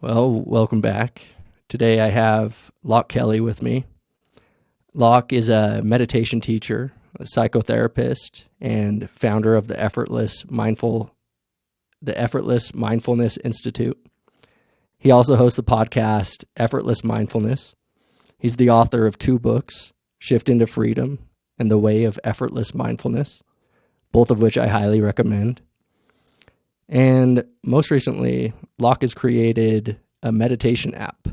Well, welcome back. Today I have Loch Kelly with me. Loch is a meditation teacher, a psychotherapist, and founder of the Effortless Mindfulness Institute. He also hosts the podcast Effortless Mindfulness. He's the author of 2 books, Shift into Freedom and The Way of Effortless Mindfulness, both of which I highly recommend. And most recently, Loch has created a meditation app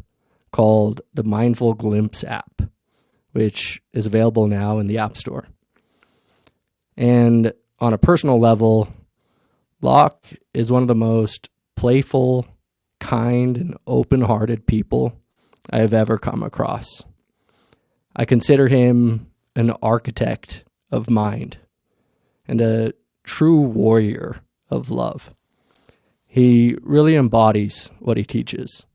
called the Mindful Glimpse app, which is available now in the App Store. And on a personal level, Loch is one of the most playful, kind, and open-hearted people I have ever come across. I consider him an architect of mind and a true warrior of love. He really embodies what he teaches.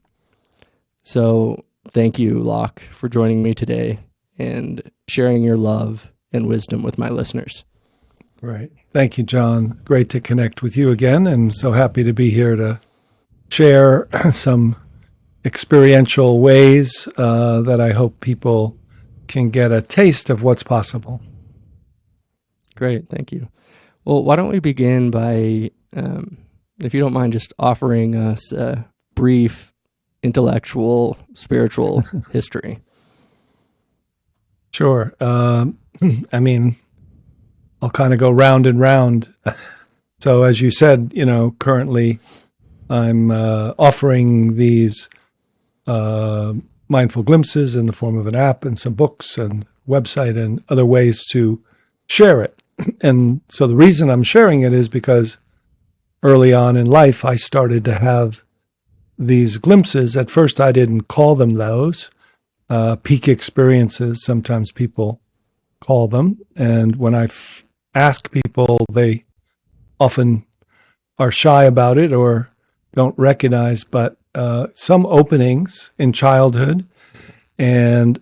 So thank you, Loch, for joining me today and sharing your love and wisdom with my listeners. Right. Thank you, John. Great to connect with you again, and so happy to be here to share some experiential ways that I hope people can get a taste of what's possible. Great. Thank you. Well, why don't we begin by, if you don't mind, just offering us a brief intellectual, spiritual history. Sure. I'll kind of go round and round. So as you said, currently I'm offering these mindful glimpses in the form of an app and some books and website and other ways to share it. And so the reason I'm sharing it is because early on in life, I started to have these glimpses. At first, I didn't call them those. Peak experiences, sometimes people call them. And when I ask people, they often are shy about it or don't recognize, but some openings in childhood and,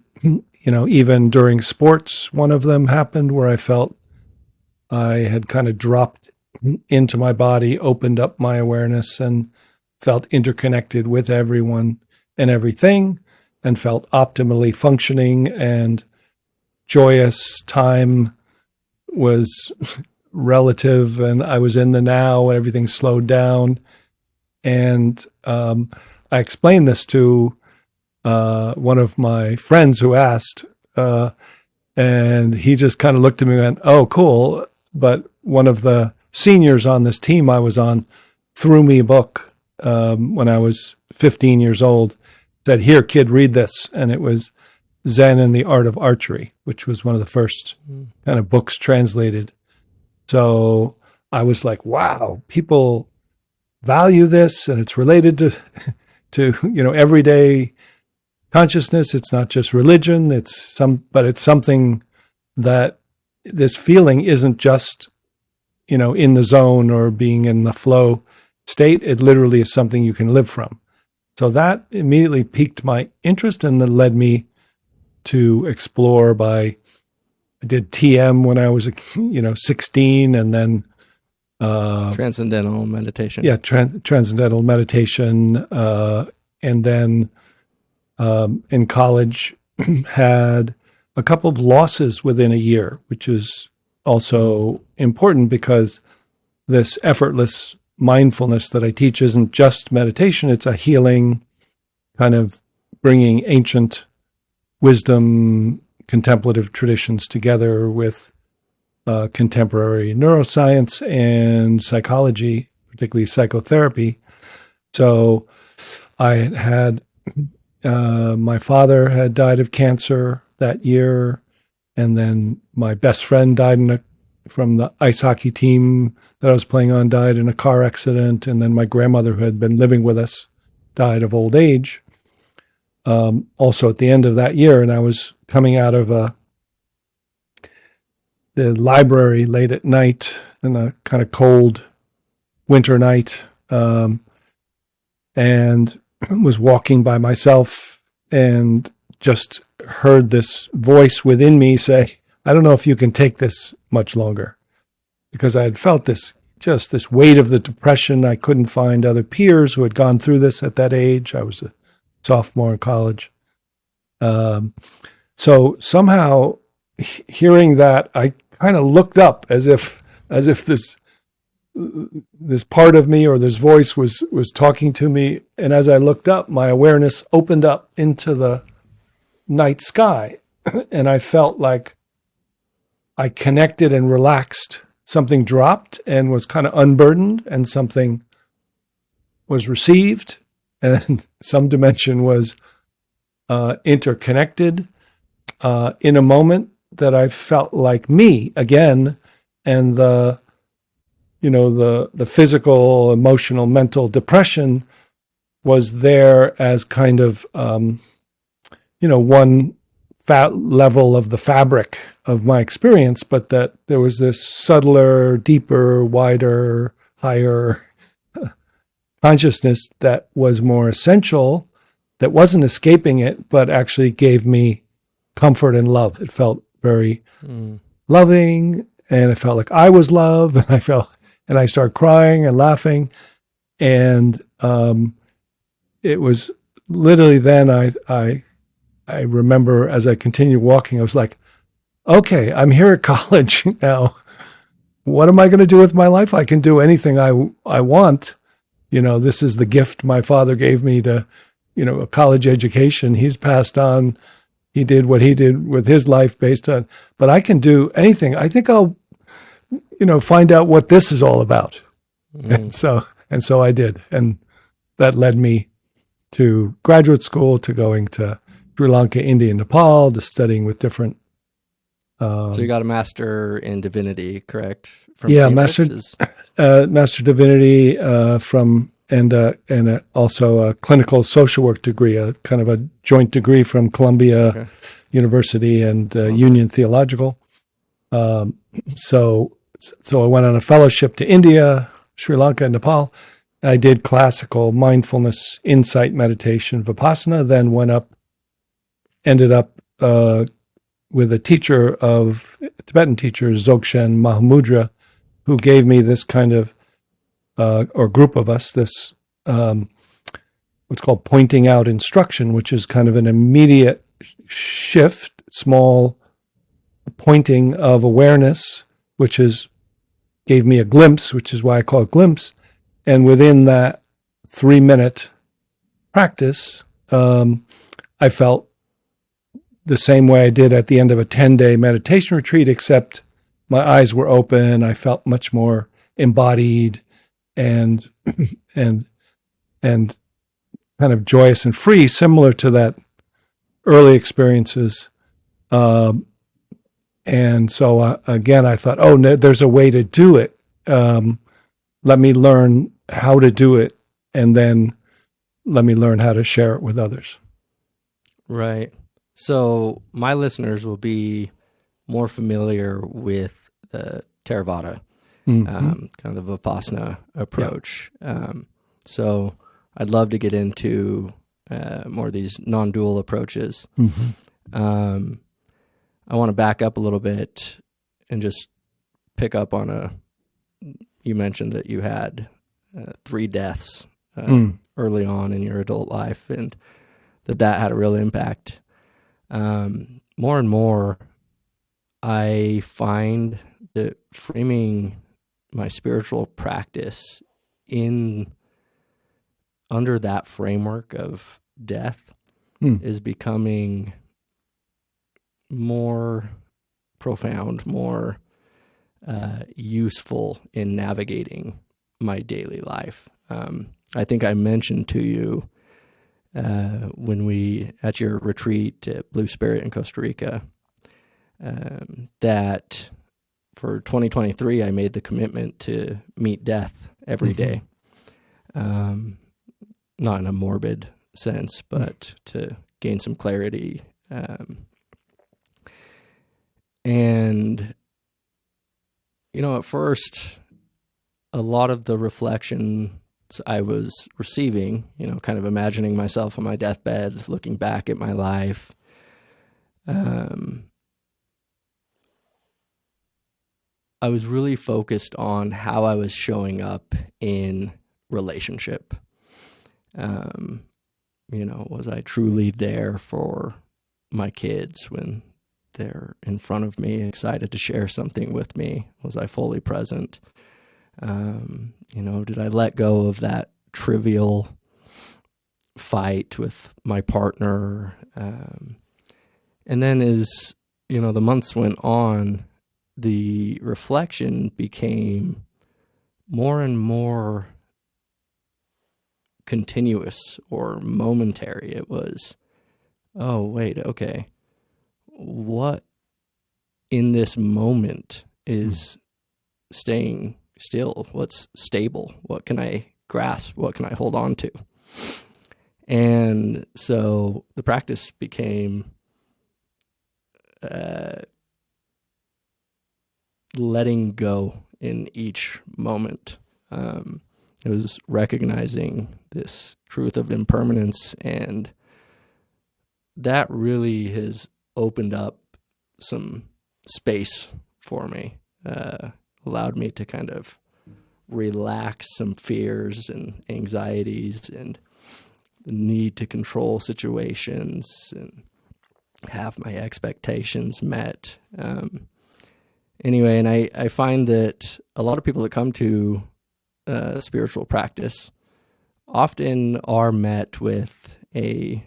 even during sports, one of them happened where I felt I had kind of dropped into my body, opened up my awareness, and felt interconnected with everyone and everything, and felt optimally functioning and joyous. Time was relative, and I was in the now, and everything slowed down. And I explained this to one of my friends who asked, and he just kind of looked at me and went, "Oh, cool." But one of the seniors on this team I was on threw me a book when I was 15 years old, said, "Here, kid, read this." And it was Zen and the Art of Archery, which was one of the first kind of books translated. So I was like, wow, people value this, and it's related to everyday consciousness. It's not just religion. But it's something that this feeling isn't just, in the zone or being in the flow state. It literally is something you can live from. So that immediately piqued my interest and then led me to explore I did TM when I was, 16, and then Transcendental meditation. Yeah, transcendental meditation. And then in college had a couple of losses within a year, which is also important because this effortless mindfulness that I teach isn't just meditation. It's a healing, kind of bringing ancient wisdom, contemplative traditions together with contemporary neuroscience and psychology, particularly psychotherapy. So I had my father had died of cancer that year, and then my best friend died from the ice hockey team that I was playing on died in a car accident, and then my grandmother, who had been living with us, died of old age. Also at the end of that year, and I was coming out of the library late at night in a kind of cold winter night, and was walking by myself and just heard this voice within me say, "I don't know if you can take this much longer," because I had felt this just this weight of the depression. I couldn't find other peers who had gone through this at that age. I was a sophomore in college. So somehow hearing that, I kind of looked up as if this part of me or this voice was talking to me. And as I looked up, my awareness opened up into the night sky. And I felt like I connected and relaxed. Something dropped and was kind of unburdened, and something was received, and some dimension was interconnected in a moment that I felt like me again, and the physical, emotional, mental depression was there as kind of one fat level of the fabric of my experience, but that there was this subtler, deeper, wider, higher consciousness that was more essential, that wasn't escaping it, but actually gave me comfort and love. It felt very loving, and it felt like I was loved, and I started crying and laughing. And it was literally then I remember as I continued walking, I was like, okay, I'm here at college now. What am I going to do with my life? I can do anything I want. This is the gift my father gave me to, a college education. He's passed on. He did what he did with his life based on, but I can do anything. I think I'll, find out what this is all about. And so I did. And that led me to graduate school, to going to Sri Lanka, India, and Nepal, to studying with different. So you got a master in divinity, correct? Master divinity and also a clinical social work degree, a kind of a joint degree from Columbia University and Union Theological. So I went on a fellowship to India, Sri Lanka, and Nepal. I did classical mindfulness, insight meditation, Vipassana, then ended up with a teacher Tibetan teacher, Dzogchen Mahamudra, who gave me this kind of, or group of us, this what's called pointing out instruction, which is kind of an immediate shift, small pointing of awareness, which gave me a glimpse, which is why I call it glimpse. And within that 3-minute practice, I felt the same way I did at the end of a 10-day meditation retreat, except my eyes were open. I felt much more embodied and kind of joyous and free, similar to that early experiences. And so again, I thought, there's a way to do it. Let me learn how to do it, and then let me learn how to share it with others. Right. So my listeners will be more familiar with the Theravada, kind of the Vipassana approach. Yeah. So I'd love to get into more of these non-dual approaches. I want to back up a little bit and just pick up on you mentioned that you had 3 deaths early on in your adult life, and that had a real impact. More and more, I find that framing my spiritual practice under that framework of death is becoming more profound, more useful in navigating my daily life. I think I mentioned to you when at your retreat at Blue Spirit in Costa Rica, that for 2023, I made the commitment to meet death every day. Not in a morbid sense, but to gain some clarity. And, at first, a lot of the reflection I was receiving, kind of imagining myself on my deathbed, looking back at my life, I was really focused on how I was showing up in relationship. Was I truly there for my kids when they're in front of me, excited to share something with me? Was I fully present? Did I let go of that trivial fight with my partner? And then as, the months went on, the reflection became more and more continuous or momentary. It was, oh, wait, okay. What in this moment is staying still? What's stable? What can I grasp? What can I hold on to? And so the practice became letting go in each moment. It was recognizing this truth of impermanence, and that really has opened up some space for me, allowed me to kind of relax some fears and anxieties and the need to control situations and have my expectations met. Anyway, and I find that a lot of people that come to spiritual practice often are met with a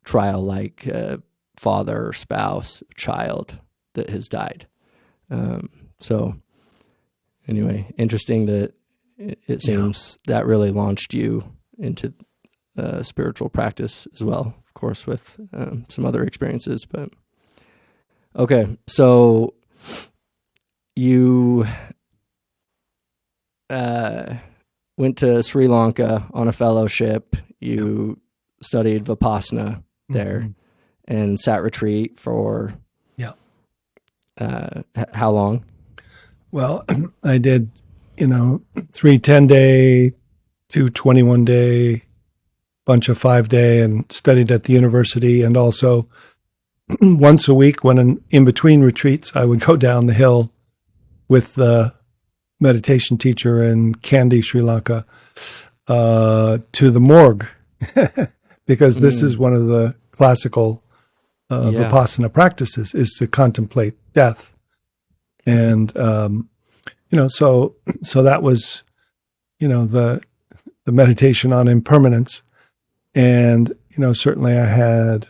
trial, like a father, spouse, child that has died. So anyway, interesting that it seems that really launched you into spiritual practice as well, of course, with some other experiences. But okay, so you went to Sri Lanka on a fellowship. You studied Vipassana there and sat retreat for how long? Well, I did, 3 10-day, 2 21-day, bunch of 5-day, and studied at the university. And also once a week, when in between retreats, I would go down the hill with the meditation teacher in Kandy, Sri Lanka, to the morgue, because this is one of the classical Vipassana practices, is to contemplate death. And, so that was, the meditation on impermanence. And, certainly I had,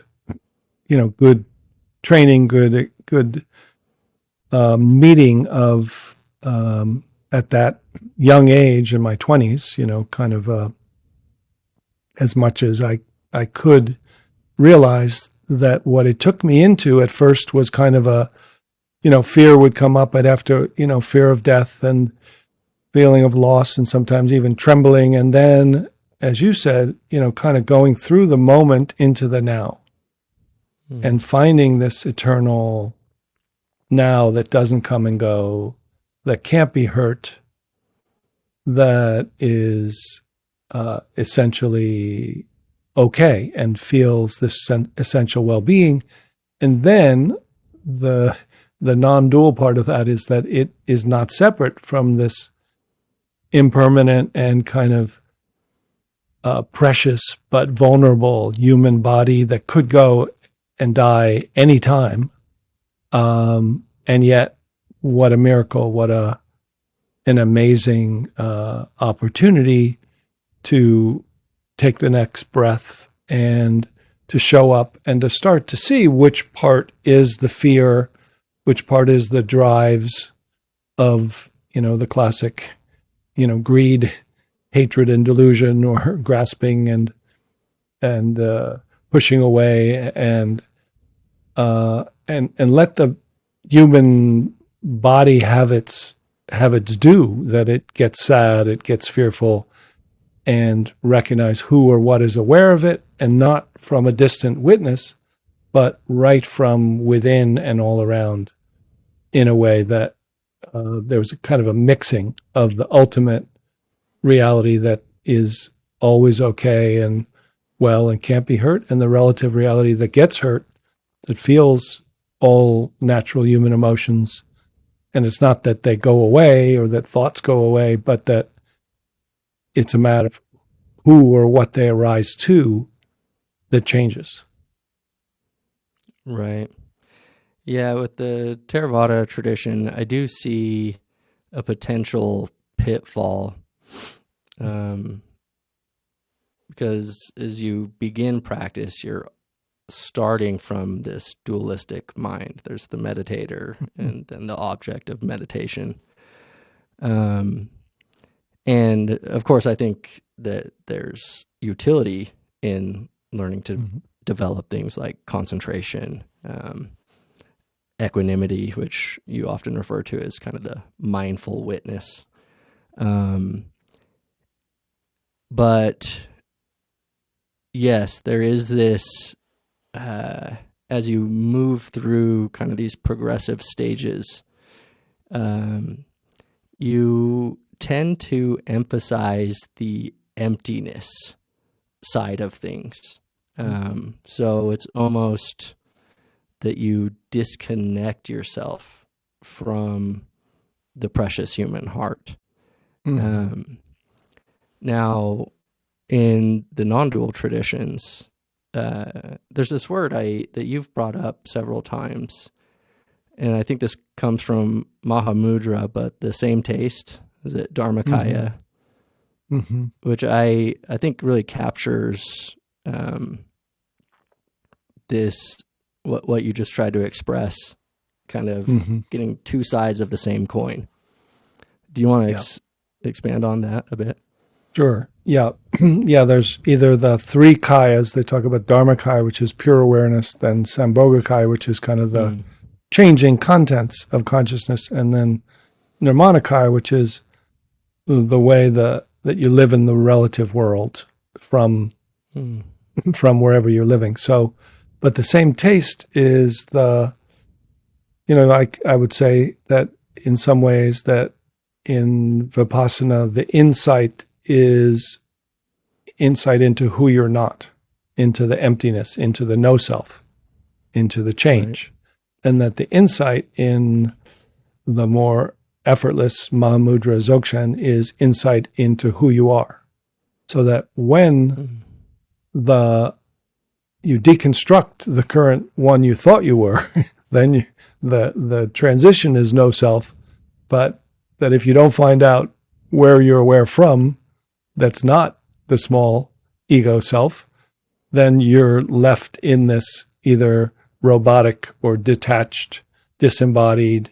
good training, good meeting of, at that young age in my 20s, kind of as much as I could realize that what it took me into at first was kind of a, fear would come up. I'd have to, fear of death and feeling of loss and sometimes even trembling. And then, as you said, kind of going through the moment into the now and finding this eternal now that doesn't come and go, that can't be hurt, that is essentially okay and feels this essential well-being. And then the non-dual part of that is that it is not separate from this impermanent and kind of precious but vulnerable human body that could go and die anytime. And yet, what a miracle, what an amazing opportunity to take the next breath and to show up and to start to see which part is the fear, which part is the drives of, the classic, greed, hatred, and delusion, or grasping and pushing away, and let the human body have its due, that it gets sad, it gets fearful, and recognize who or what is aware of it, and not from a distant witness, but right from within and all around, in a way that there was a kind of a mixing of the ultimate reality that is always okay and well and can't be hurt, and the relative reality that gets hurt, that feels all natural human emotions. And it's not that they go away or that thoughts go away, but that it's a matter of who or what they arise to that changes. Right. Yeah, with the Theravada tradition, I do see a potential pitfall, because as you begin practice, you're starting from this dualistic mind. There's the meditator and then the object of meditation. And of course, I think that there's utility in learning to develop things like concentration, equanimity, which you often refer to as kind of the mindful witness. But yes, there is this, as you move through kind of these progressive stages, you tend to emphasize the emptiness side of things. So it's almost that you disconnect yourself from the precious human heart. Now, in the non-dual traditions, there's this word that you've brought up several times, and I think this comes from Mahamudra, but the same taste, is it Dharmakaya, which I think really captures this, what you just tried to express, kind of getting two sides of the same coin. Do you want to expand on that a bit? Sure. Yeah. Yeah, there's either the three kayas. They talk about Dharmakaya, which is pure awareness, then Sambhogakaya, which is kind of the changing contents of consciousness, and then Nirmanakaya, which is the way that you live in the relative world from wherever you're living. So, but the same taste is I would say that in some ways that in Vipassana, the insight is insight into who you're not, into the emptiness, into the no self, into the change. Right. And that the insight in the more effortless Mahamudra Dzogchen is insight into who you are. So that when you deconstruct the current one you thought you were, then the transition is no self, but that if you don't find out where you're aware from, that's not the small ego self, then you're left in this either robotic or detached, disembodied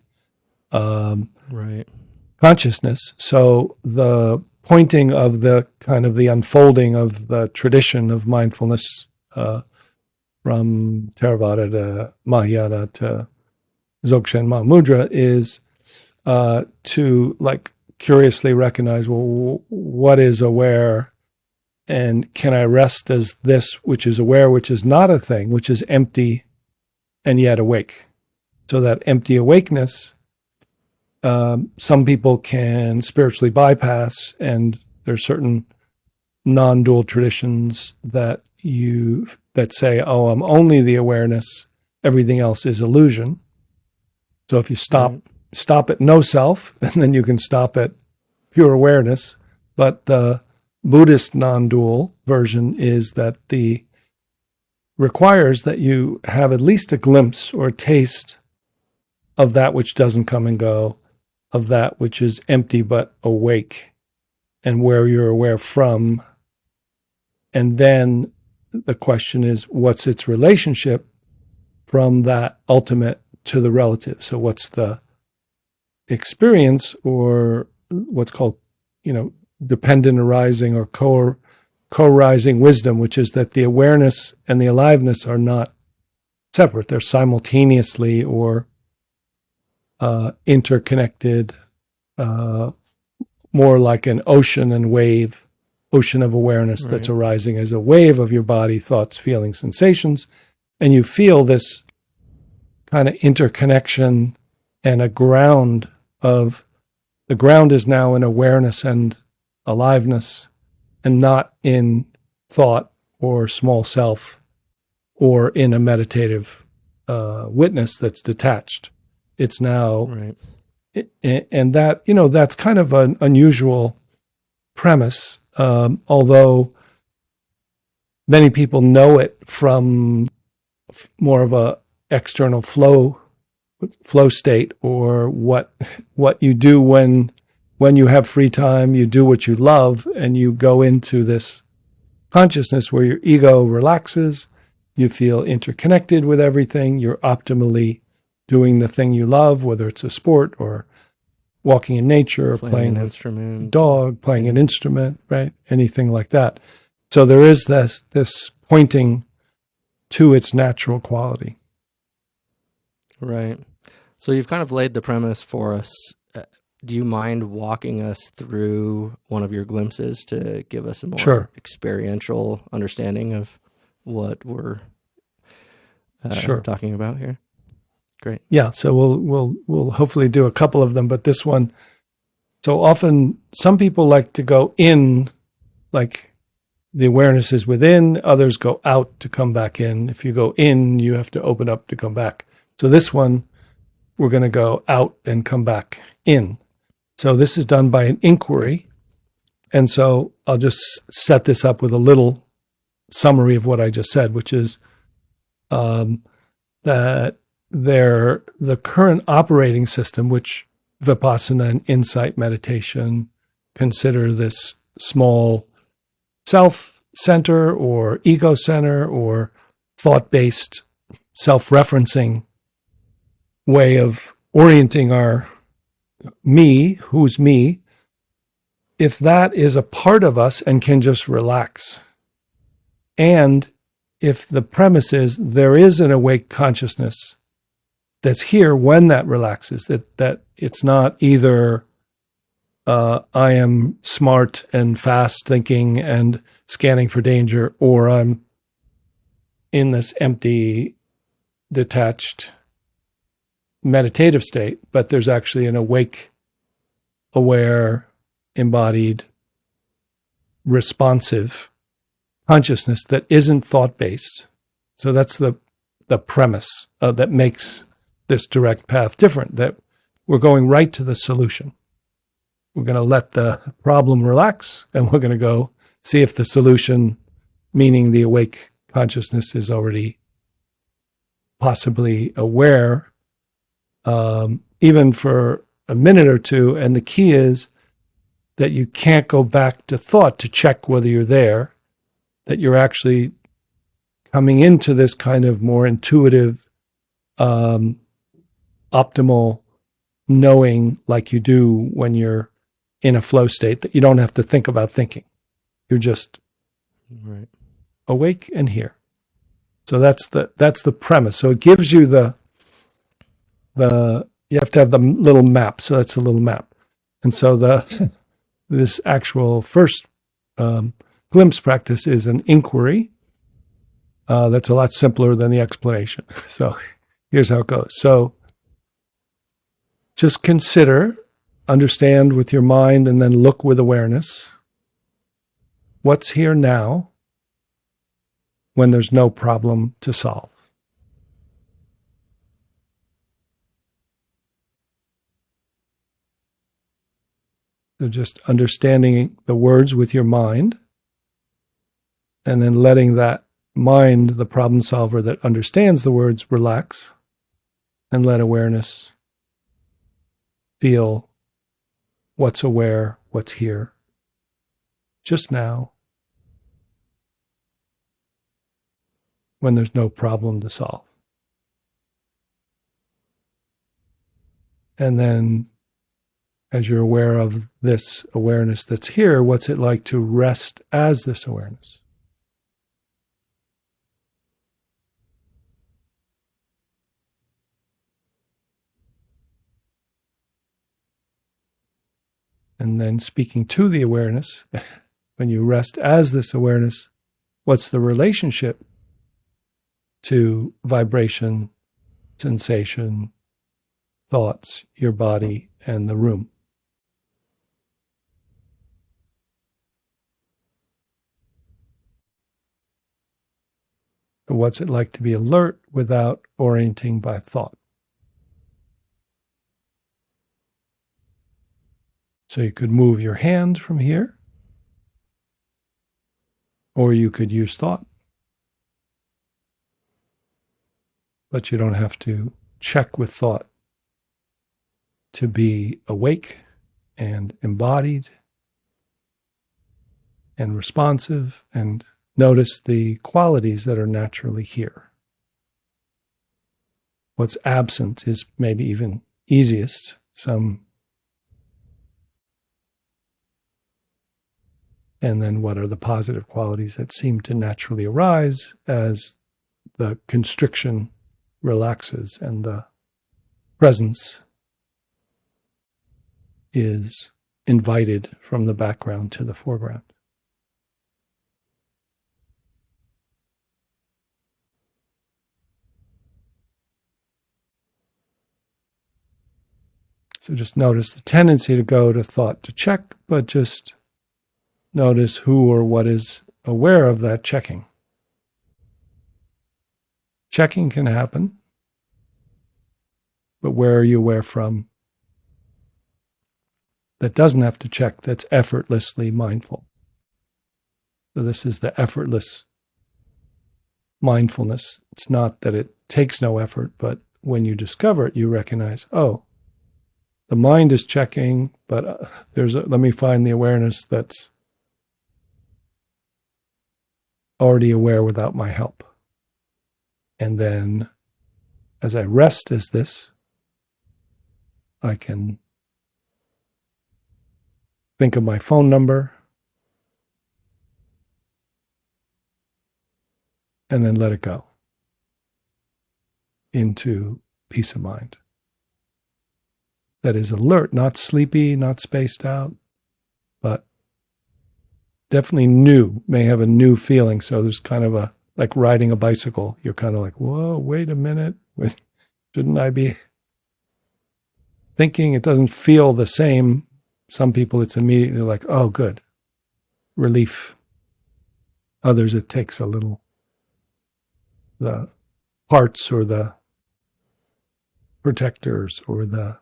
consciousness. So the pointing of the kind of the unfolding of the tradition of mindfulness from Theravada to Mahayana to Dzogchen Mahamudra is to like curiously recognize, well, what is aware, and can I rest as this which is aware, which is not a thing, which is empty and yet awake. So that empty awakeness, some people can spiritually bypass, and there's certain non-dual traditions that say, oh, I'm only the awareness, everything else is illusion. So if you stop at no self, and then you can stop at pure awareness. But the Buddhist non-dual version is that requires that you have at least a glimpse or a taste of that which doesn't come and go, of that which is empty but awake, and where you're aware from. And then the question is, what's its relationship from that ultimate to the relative? So what's the experience, or what's called, dependent arising or co-arising wisdom, which is that the awareness and the aliveness are not separate. They're simultaneously or interconnected, more like an ocean and wave, ocean of awareness that's arising as a wave of your body, thoughts, feelings, sensations. And you feel this kind of interconnection and a ground of, the ground is now in awareness and aliveness, and not in thought or small self or in a meditative witness that's detached. It's now, Right. and that, that's kind of an unusual premise, although many people know it from more of a external flow state, or what you do when you have free time. You do what you love, and you go into this consciousness where your ego relaxes. You feel interconnected with everything. You're optimally doing the thing you love, whether it's a sport or walking in nature, or playing an with instrument, a dog, playing an instrument, right? Anything like that. So there is this pointing to its natural quality. Right. So you've kind of laid the premise for us. Do you mind walking us through one of your glimpses to give us a more experiential understanding of what we're talking about here? Great. Yeah. So we'll hopefully do a couple of them, but this one. So often, some people like to go in, like the awareness is within. Others go out to come back in. If you go in, you have to open up to come back. So this one, we're going to go out and come back in. So this is done by an inquiry. And so I'll just set this up with a little summary of what I just said, which is that the current operating system, which Vipassana and insight meditation consider this small self center or ego center or thought-based self-referencing way of orienting our me, who's me, if that is a part of us and can just relax, and if the premise is there is an awake consciousness that's here when that relaxes, that it's not either I am smart and fast thinking and scanning for danger, or I'm in this empty, detached, meditative state, but there's actually an awake, aware, embodied, responsive consciousness that isn't thought-based. So that's the premise that makes this direct path different, that we're going right to the solution. We're going to let the problem relax, and we're going to go see if the solution, meaning the awake consciousness, is already possibly aware, even for a minute or two. And the key is that you can't go back to thought to check whether you're there, that you're actually coming into this kind of more intuitive, optimal knowing, like you do when you're in a flow state, that you don't have to think about thinking. You're just right, awake and here. So that's the premise. So it gives you you have to have the little map. So that's a little map. And so this actual first glimpse practice is an inquiry. That's a lot simpler than the explanation. So here's how it goes. So just consider, understand with your mind, and then look with awareness. What's here now when there's no problem to solve? So just understanding the words with your mind, and then letting that mind, the problem solver that understands the words, relax, and let awareness feel what's aware, what's here, just now, when there's no problem to solve. And then, as you're aware of this awareness that's here, what's it like to rest as this awareness? And then speaking to the awareness, when you rest as this awareness, what's the relationship to vibration, sensation, thoughts, your body, and the room? What's it like to be alert without orienting by thought? So you could move your hand from here, or you could use thought. But you don't have to check with thought to be awake and embodied and responsive, and notice the qualities that are naturally here. What's absent is maybe even easiest. And then what are the positive qualities that seem to naturally arise as the constriction relaxes and the presence is invited from the background to the foreground. So just notice the tendency to go to thought to check, but just notice who or what is aware of that checking. Checking can happen, but where are you aware from that doesn't have to check, that's effortlessly mindful? So this is the effortless mindfulness. It's not that it takes no effort, but when you discover it, you recognize, oh, the mind is checking, but let me find the awareness that's already aware without my help. And then as I rest as this, I can think of my phone number and then let it go into peace of mind. That is alert, not sleepy, not spaced out, but definitely new, may have a new feeling. So there's kind of like riding a bicycle. You're kind of like, whoa, wait a minute. Shouldn't I be thinking? It doesn't feel the same. Some people, it's immediately like, oh, good, relief. Others, it takes a little, the parts or the protectors or the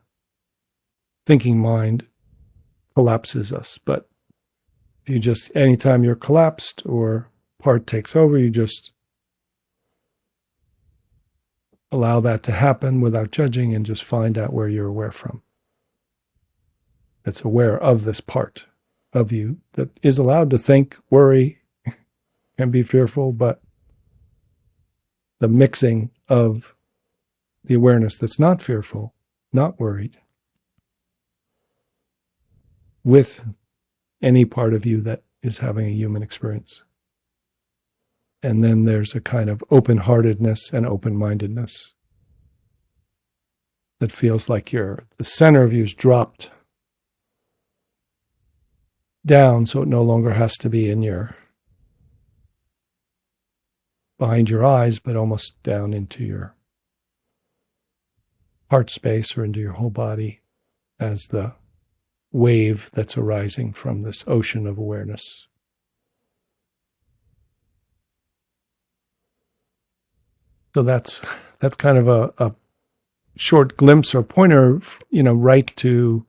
thinking mind collapses us. But if you just, anytime you're collapsed or part takes over, you just allow that to happen without judging and just find out where you're aware from. That's aware of this part of you that is allowed to think, worry, can be fearful, but the mixing of the awareness that's not fearful, not worried, with any part of you that is having a human experience. And then there's a kind of open-heartedness and open-mindedness that feels like the center of you is dropped down, so it no longer has to be behind your eyes, but almost down into your heart space or into your whole body as the wave that's arising from this ocean of awareness. So that's kind of a short glimpse or pointer, right to,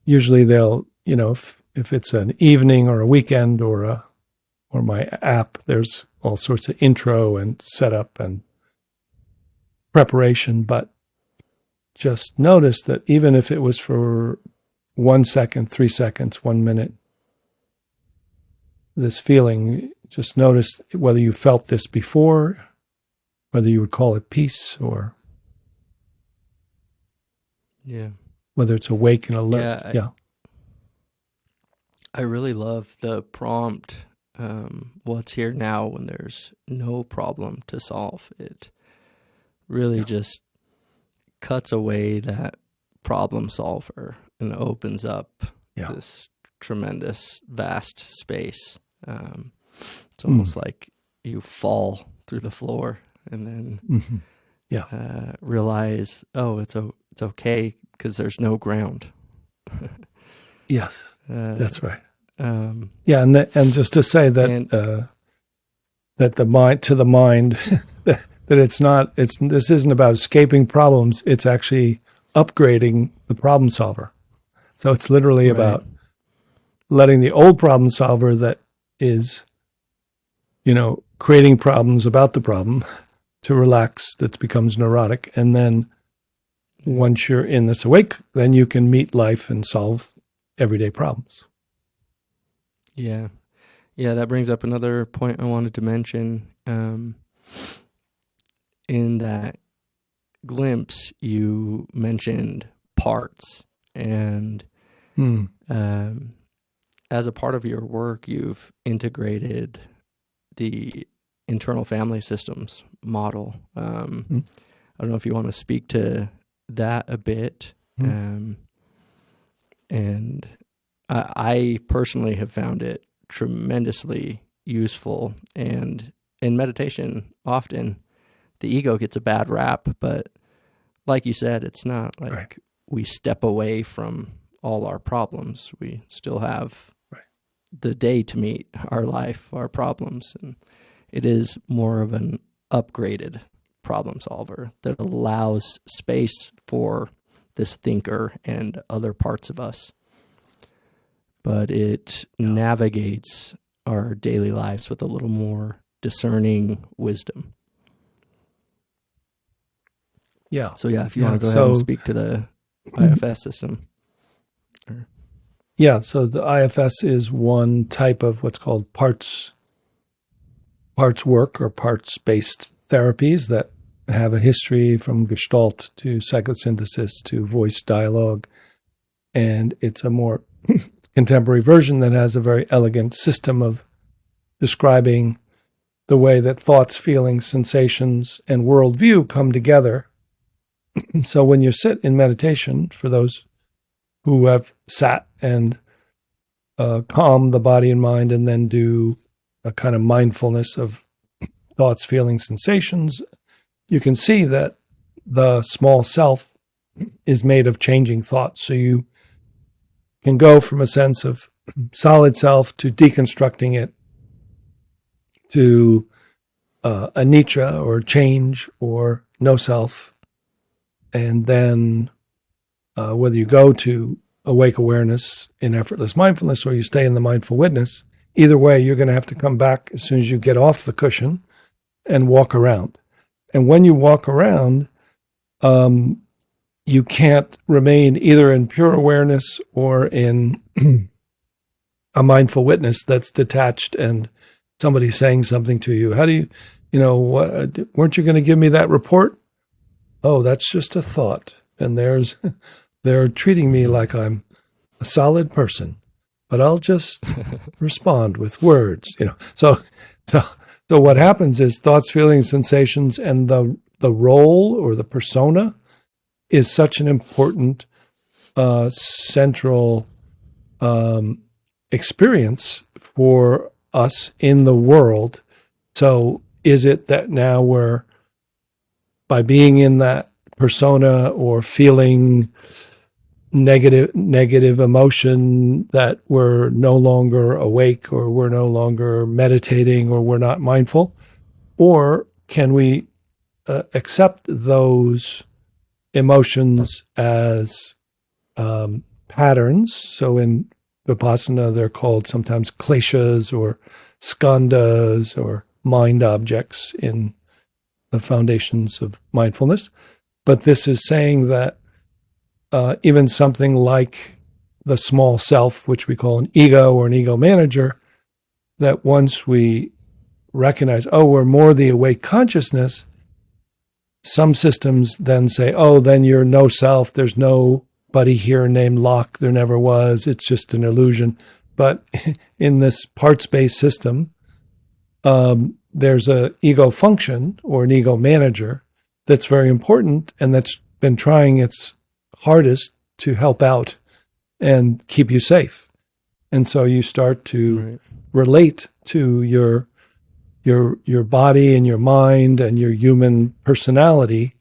usually they'll, if it's an evening or a weekend or my app, there's all sorts of intro and setup and preparation, but just notice that even if it was for 1 second, 3 seconds, 1 minute, this feeling, just notice whether you felt this before, whether you would call it peace or whether it's awake and alert. I really love the prompt, what's here now when there's no problem to solve. It really just cuts away that problem solver and opens up this tremendous, vast space. It's almost like you fall through the floor and then realize, oh, it's okay because there's no ground. Yes, that's right. And just to say that that the mind to the mind that this isn't about escaping problems. It's actually upgrading the problem solver. So it's literally Right. about letting the old problem solver that is, creating problems about the problem to relax, that becomes neurotic. And then once you're in this awake, then you can meet life and solve everyday problems. Yeah. Yeah, that brings up another point I wanted to mention. In that glimpse, you mentioned parts, and as a part of your work, you've integrated the internal family systems model. I don't know if you want to speak to that a bit. And I personally have found it tremendously useful. And in meditation, often the ego gets a bad rap, but like you said, it's not like we step away from all our problems. We still have the day to meet our life, our problems, and it is more of an upgraded problem solver that allows space for this thinker and other parts of us. But it navigates our daily lives with a little more discerning wisdom. Yeah. So if you want to go ahead and speak to the IFS system. Yeah, so the IFS is one type of what's called parts work or parts-based therapies that have a history from Gestalt to psychosynthesis to voice dialogue. And it's a more contemporary version that has a very elegant system of describing the way that thoughts, feelings, sensations, and worldview come together. So when you sit in meditation, for those who have sat and calm the body and mind and then do a kind of mindfulness of thoughts, feelings, sensations, you can see that the small self is made of changing thoughts. So you can go from a sense of solid self to deconstructing it to anicca or change or no self. And then whether you go to awake awareness in effortless mindfulness or you stay in the mindful witness, either way, you're going to have to come back as soon as you get off the cushion and walk around. And when you walk around, you can't remain either in pure awareness or in a mindful witness that's detached and somebody's saying something to you. How do you, weren't you going to give me that report? Oh, that's just a thought. And they're treating me like I'm a solid person, but I'll just respond with words, So what happens is thoughts, feelings, sensations, and the role or the persona is such an important central experience for us in the world. So is it that now we're, by being in that persona or feeling negative emotion, that we're no longer awake or we're no longer meditating or we're not mindful? Or can we accept those emotions as patterns? So in Vipassana, they're called sometimes kleshas or skandhas or mind objects in the foundations of mindfulness. But this is saying that even something like the small self, which we call an ego or an ego manager, that once we recognize, we're more the awake consciousness, some systems then say, then you're no self, there's nobody here named Loch, there never was, it's just an illusion. But in this parts-based system, there's a ego function or an ego manager that's very important and that's been trying its hardest to help out and keep you safe. And so you start to relate to your body and your mind and your human personality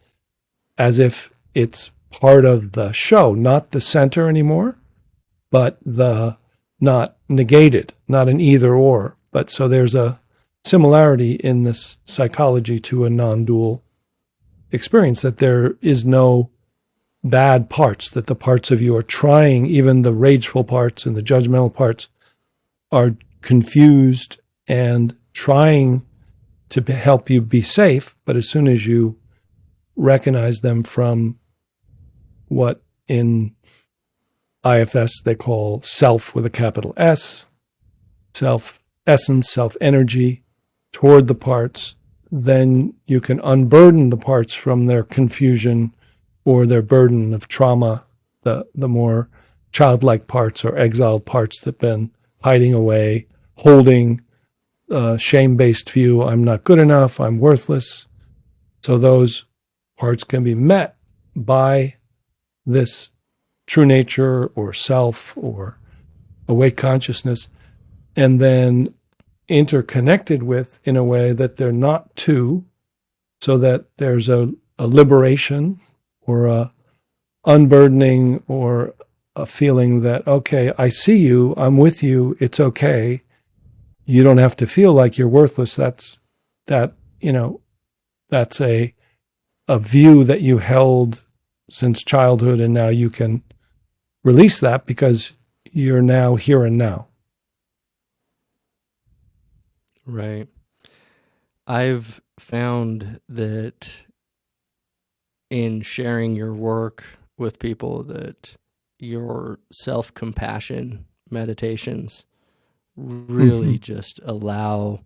as if it's part of the show, not the center anymore, but not negated, not an either or. But so there's a similarity in this psychology to a non-dual experience, that there is no bad parts, that the parts of you are trying, even the rageful parts and the judgmental parts are confused and trying to help you be safe. But as soon as you recognize them from what in IFS they call self with a capital S, self essence, self energy toward the parts, then you can unburden the parts from their confusion or their burden of trauma, the more childlike parts or exiled parts that have been hiding away, holding a shame-based view, I'm not good enough, I'm worthless. So those parts can be met by this true nature or self or awake consciousness, and then interconnected with in a way that they're not two, so that there's a liberation or a unburdening or a feeling that, okay, I see you, I'm with you, it's okay. You don't have to feel like you're worthless. That's a view that you held since childhood, and now you can release that because you're now here and now. Right. I've found that in sharing your work with people, that your self-compassion meditations really just allow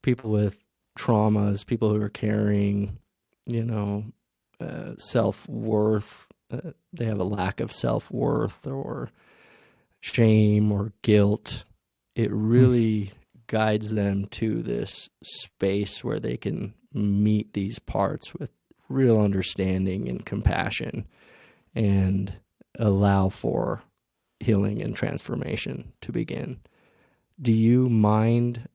people with traumas, people who are carrying, self-worth, they have a lack of self-worth or shame or guilt. It really guides them to this space where they can meet these parts with real understanding and compassion and allow for healing and transformation to begin. Do you mind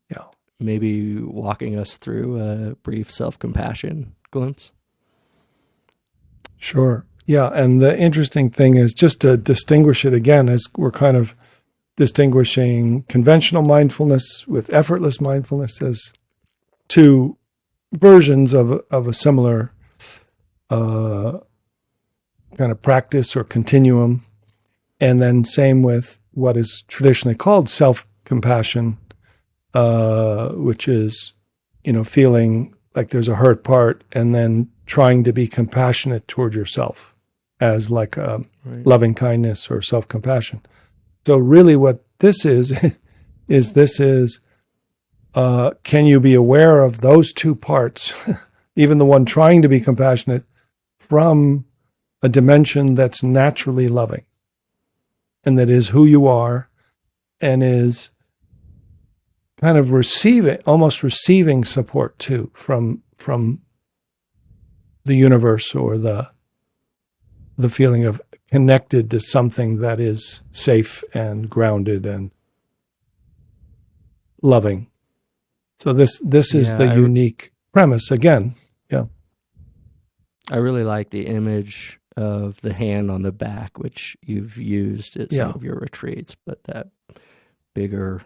maybe walking us through a brief self-compassion glimpse? Sure. Yeah. And the interesting thing is, just to distinguish it again, as we're kind of distinguishing conventional mindfulness with effortless mindfulness as two versions of a similar kind of practice or continuum. And then same with what is traditionally called self-compassion, which is, feeling like there's a hurt part and then trying to be compassionate toward yourself as like a loving kindness or self-compassion. So really what this is can you be aware of those two parts, even the one trying to be compassionate, from a dimension that's naturally loving and that is who you are and is kind of almost receiving support too from the universe, or the feeling of connected to something that is safe and grounded and loving. So this is the unique premise again. Yeah. I really like the image of the hand on the back, which you've used at some of your retreats, but that bigger,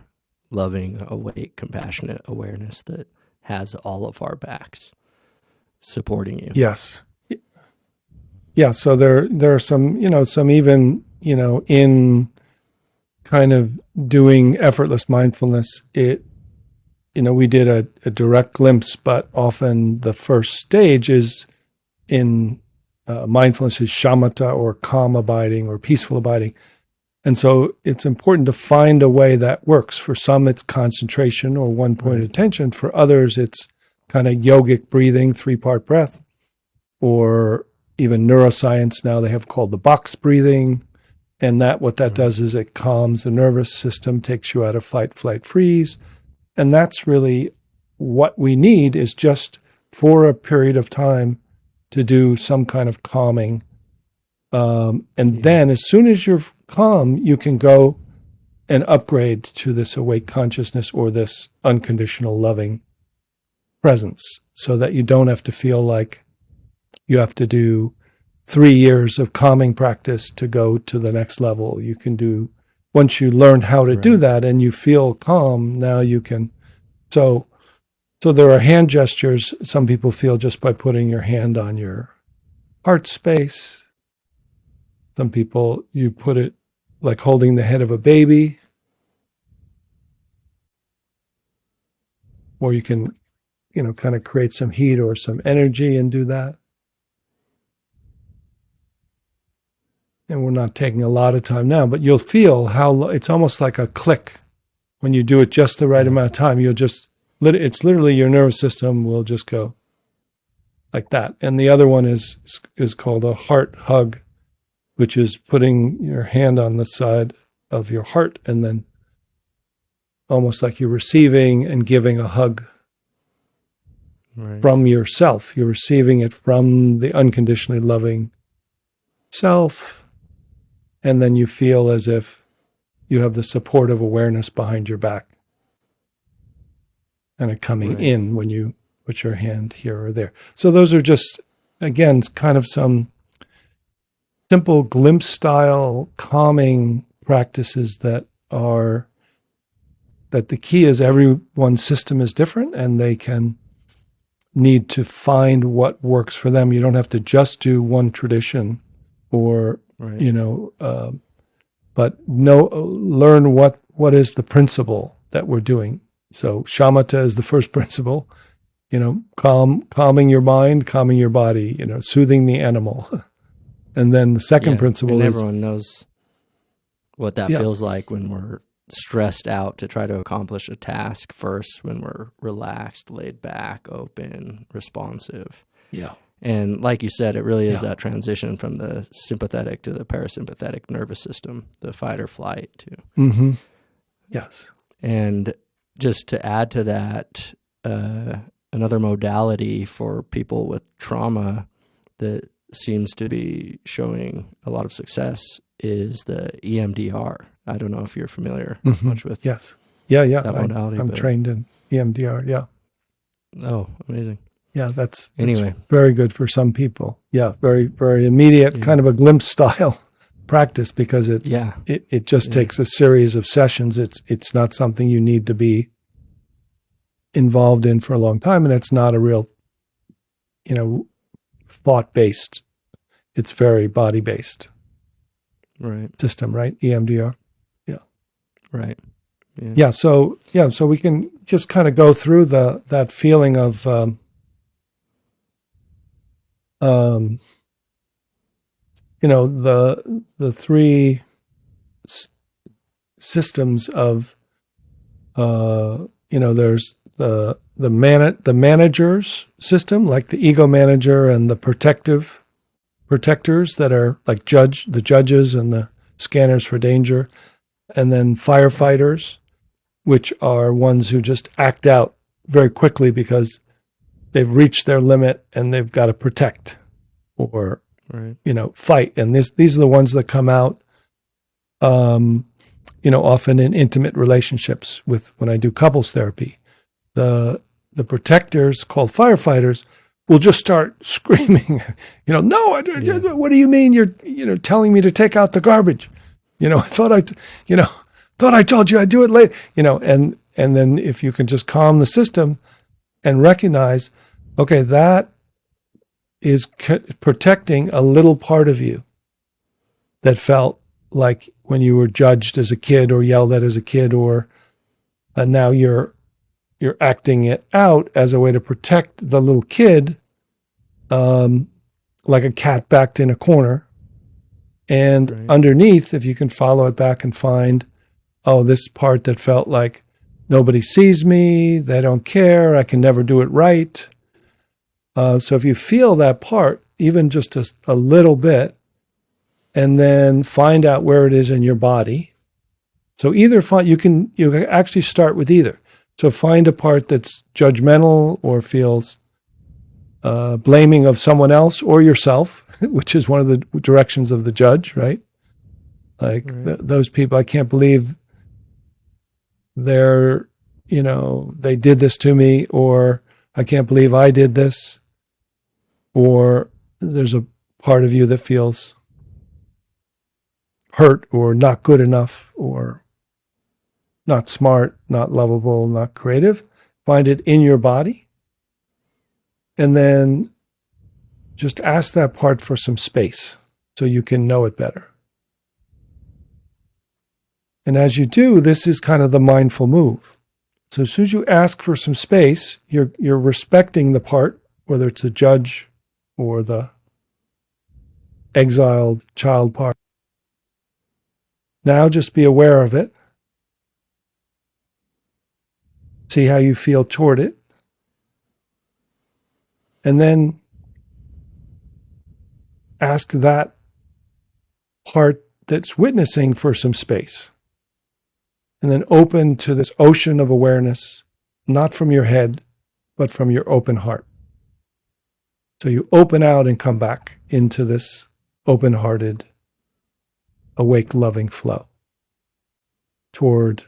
loving, awake, compassionate awareness that has all of our backs supporting you. Yes. Yeah. So there are some even, in kind of doing effortless mindfulness, we did a direct glimpse, but often the first stage is in mindfulness is shamatha, or calm abiding or peaceful abiding. And so it's important to find a way that works. For some, it's concentration or one point of attention. For others, it's kind of yogic breathing, 3-part breath, or even neuroscience now they have called the box breathing. And what that does is it calms the nervous system, takes you out of fight, flight, freeze. And that's really what we need, is just for a period of time to do some kind of calming. Then as soon as you're calm, you can go and upgrade to this awake consciousness or this unconditional loving presence, so that you don't have to feel like you have to do 3 years of calming practice to go to the next level. You can do, once you learn how to do that and you feel calm, now you can. So So there are hand gestures some people feel just by putting your hand on your heart space. Some people, you put it like holding the head of a baby. Or you can, kind of create some heat or some energy and do that. And we're not taking a lot of time now, but you'll feel how it's almost like a click. When you do it just the right amount of time, it's literally your nervous system will just go like that. And the other one is called a heart hug, which is putting your hand on the side of your heart and then almost like you're receiving and giving a hug from yourself. You're receiving it from the unconditionally loving self. And then you feel as if you have the supportive awareness behind your back. And it coming in when you put your hand here or there. So those are just, again, kind of some simple glimpse style calming practices that the key is everyone's system is different and they can need to find what works for them. You don't have to just do one tradition or, but learn what is the principle that we're doing. So shamatha is the first principle, calming your mind, calming your body, soothing the animal. And then the second principle is everyone knows what that feels like when we're stressed out to try to accomplish a task first, when we're relaxed, laid back, open, responsive. Yeah. And like you said, it really is that transition from the sympathetic to the parasympathetic nervous system, the fight or flight to. Mm-hmm. Yes. And just to add to that, another modality for people with trauma that seems to be showing a lot of success is the EMDR. I don't know if you're familiar much with that modality. I'm trained in EMDR, yeah. Oh, amazing. Yeah, that's anyway very good for some people. Yeah, very, very immediate, kind of a glimpse style practice because it just takes a series of sessions. It's not something you need to be involved in for a long time, and it's not a real, thought-based. It's very body-based. System, right? EMDR. Yeah. Right. Yeah. So we can just kind of go through that feeling of the three systems of there's the manager's system, like the ego manager, and the protectors that are like the judges and the scanners for danger, and then firefighters, which are ones who just act out very quickly because they've reached their limit and they've got to protect or fight. And these are the ones that come out often in intimate relationships when I do couples therapy. The protectors, called firefighters, will just start screaming, no, what do you mean you're telling me to take out the garbage? I thought I told you I'd do it later, and then if you can just calm the system and recognize, okay, that is protecting a little part of you that felt like when you were judged as a kid or yelled at as a kid, or now you're acting it out as a way to protect the little kid, like a cat backed in a corner. And underneath, if you can follow it back and find, this part that felt like nobody sees me, they don't care, I can never do it right. So if you feel that part, even just a little bit, and then find out where it is in your body. So you can actually start with either. So find a part that's judgmental or feels blaming of someone else or yourself, which is one of the directions of the judge, right? Like those people, I can't believe they did this to me, or I can't believe I did this, or there's a part of you that feels hurt or not good enough or not smart, not lovable, not creative. find it in your body, and then just ask that part for some space so you can know it better. And as you do, this is kind of the mindful move. So as soon as you ask for some space, you're respecting the part, whether it's the judge or the exiled child part. Now just be aware of it. See how you feel toward it. And then ask that part that's witnessing for some space. And then open to this ocean of awareness, not from your head, but from your open heart. So you open out and come back into this open-hearted, awake, loving flow toward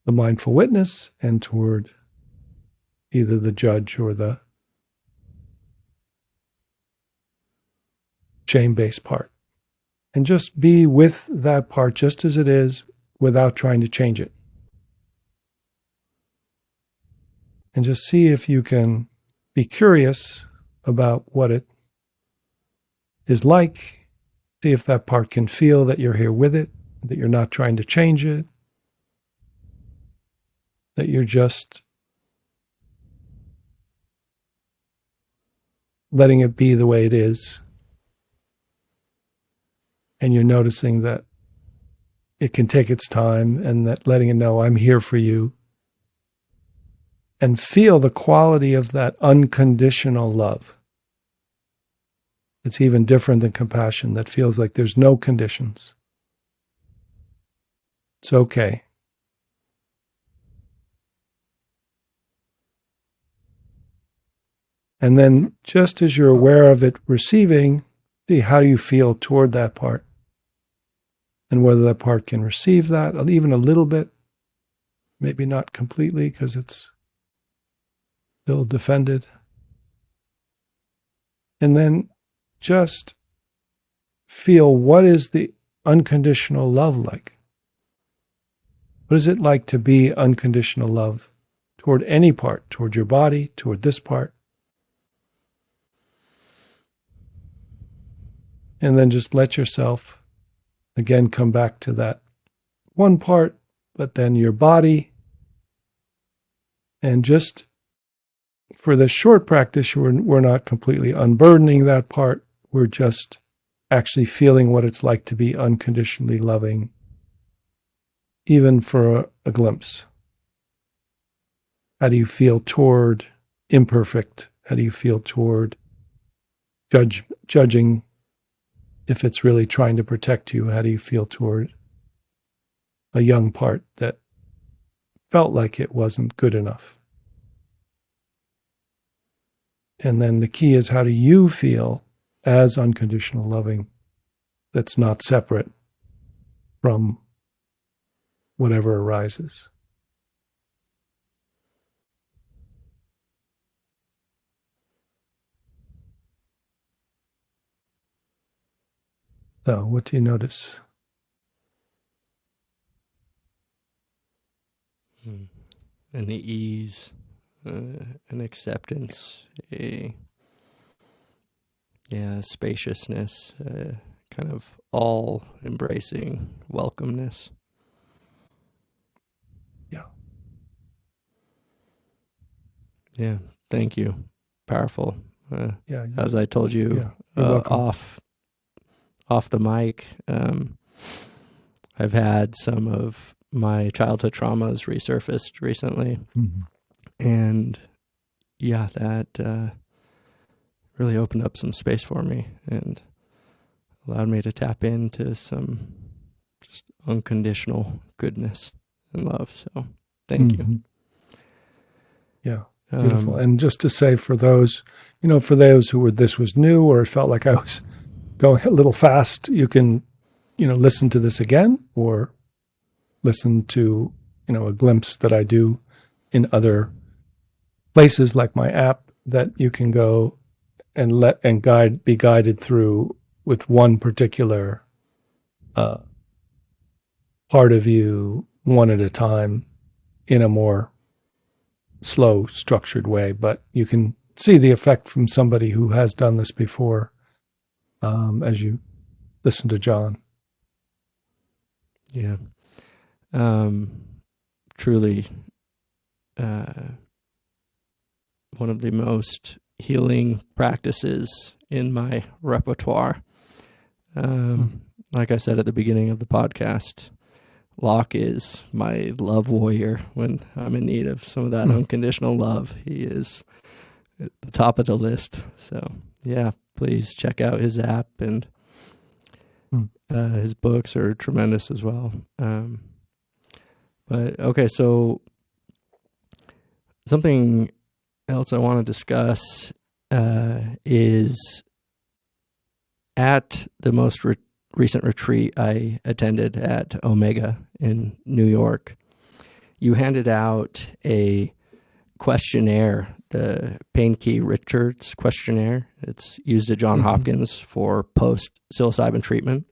the mindful witness and toward either the judge or the shame-based part. And just be with that part just as it is, without trying to change it. And just see if you can be curious about what it is like. See if that part can feel that you're here with it, that you're not trying to change it, that you're just letting it be the way it is. And you're noticing that it can take its time, and that letting it know, I'm here for you. And feel the quality of that unconditional love. It's even different than compassion, that feels like there's no conditions. It's okay. And then just as you're aware of it receiving, see how you feel toward that part. And whether that part can receive that, even a little bit, maybe not completely because it's still defended. And then just feel, what is the unconditional love like? What is it like to be unconditional love toward any part, toward your body, toward this part? And then just let yourself again come back to that one part, but then your body. And just for this short practice, we're not completely unburdening that part. We're just actually feeling what it's like to be unconditionally loving, even for a glimpse. How do you feel toward imperfect? How do you feel toward judging? If it's really trying to protect you, how do you feel toward a young part that felt like it wasn't good enough? And then the key is, how do you feel as unconditional loving that's not separate from whatever arises? So, what do you notice? An ease, an acceptance, a spaciousness, kind of all embracing welcomeness. Yeah, thank you. Powerful. As I told you, off the mic, I've had some of my childhood traumas resurfaced recently. Mm-hmm. And that really opened up some space for me and allowed me to tap into some just unconditional goodness and love. So thank you. Yeah. Beautiful. And just to say, for those, for those this was new, or it felt like I was going a little fast, you can, listen to this again, or listen to, a glimpse that I do in other places like my app that you can go and be guided through with one particular part of you, one at a time, in a more slow, structured way, but you can see the effect from somebody who has done this before as you listen to John. Yeah. Truly one of the most healing practices in my repertoire. Like I said at the beginning of the podcast, Loch is my love warrior when I'm in need of some of that unconditional love. He is at the top of the list. So, yeah, please check out his app, and his books are tremendous as well. But, okay, so something else I want to discuss is at the most recent retreat I attended at Omega in New York, you handed out a questionnaire, the Pankey Richards questionnaire. It's used at Johns Hopkins for post-psilocybin treatment.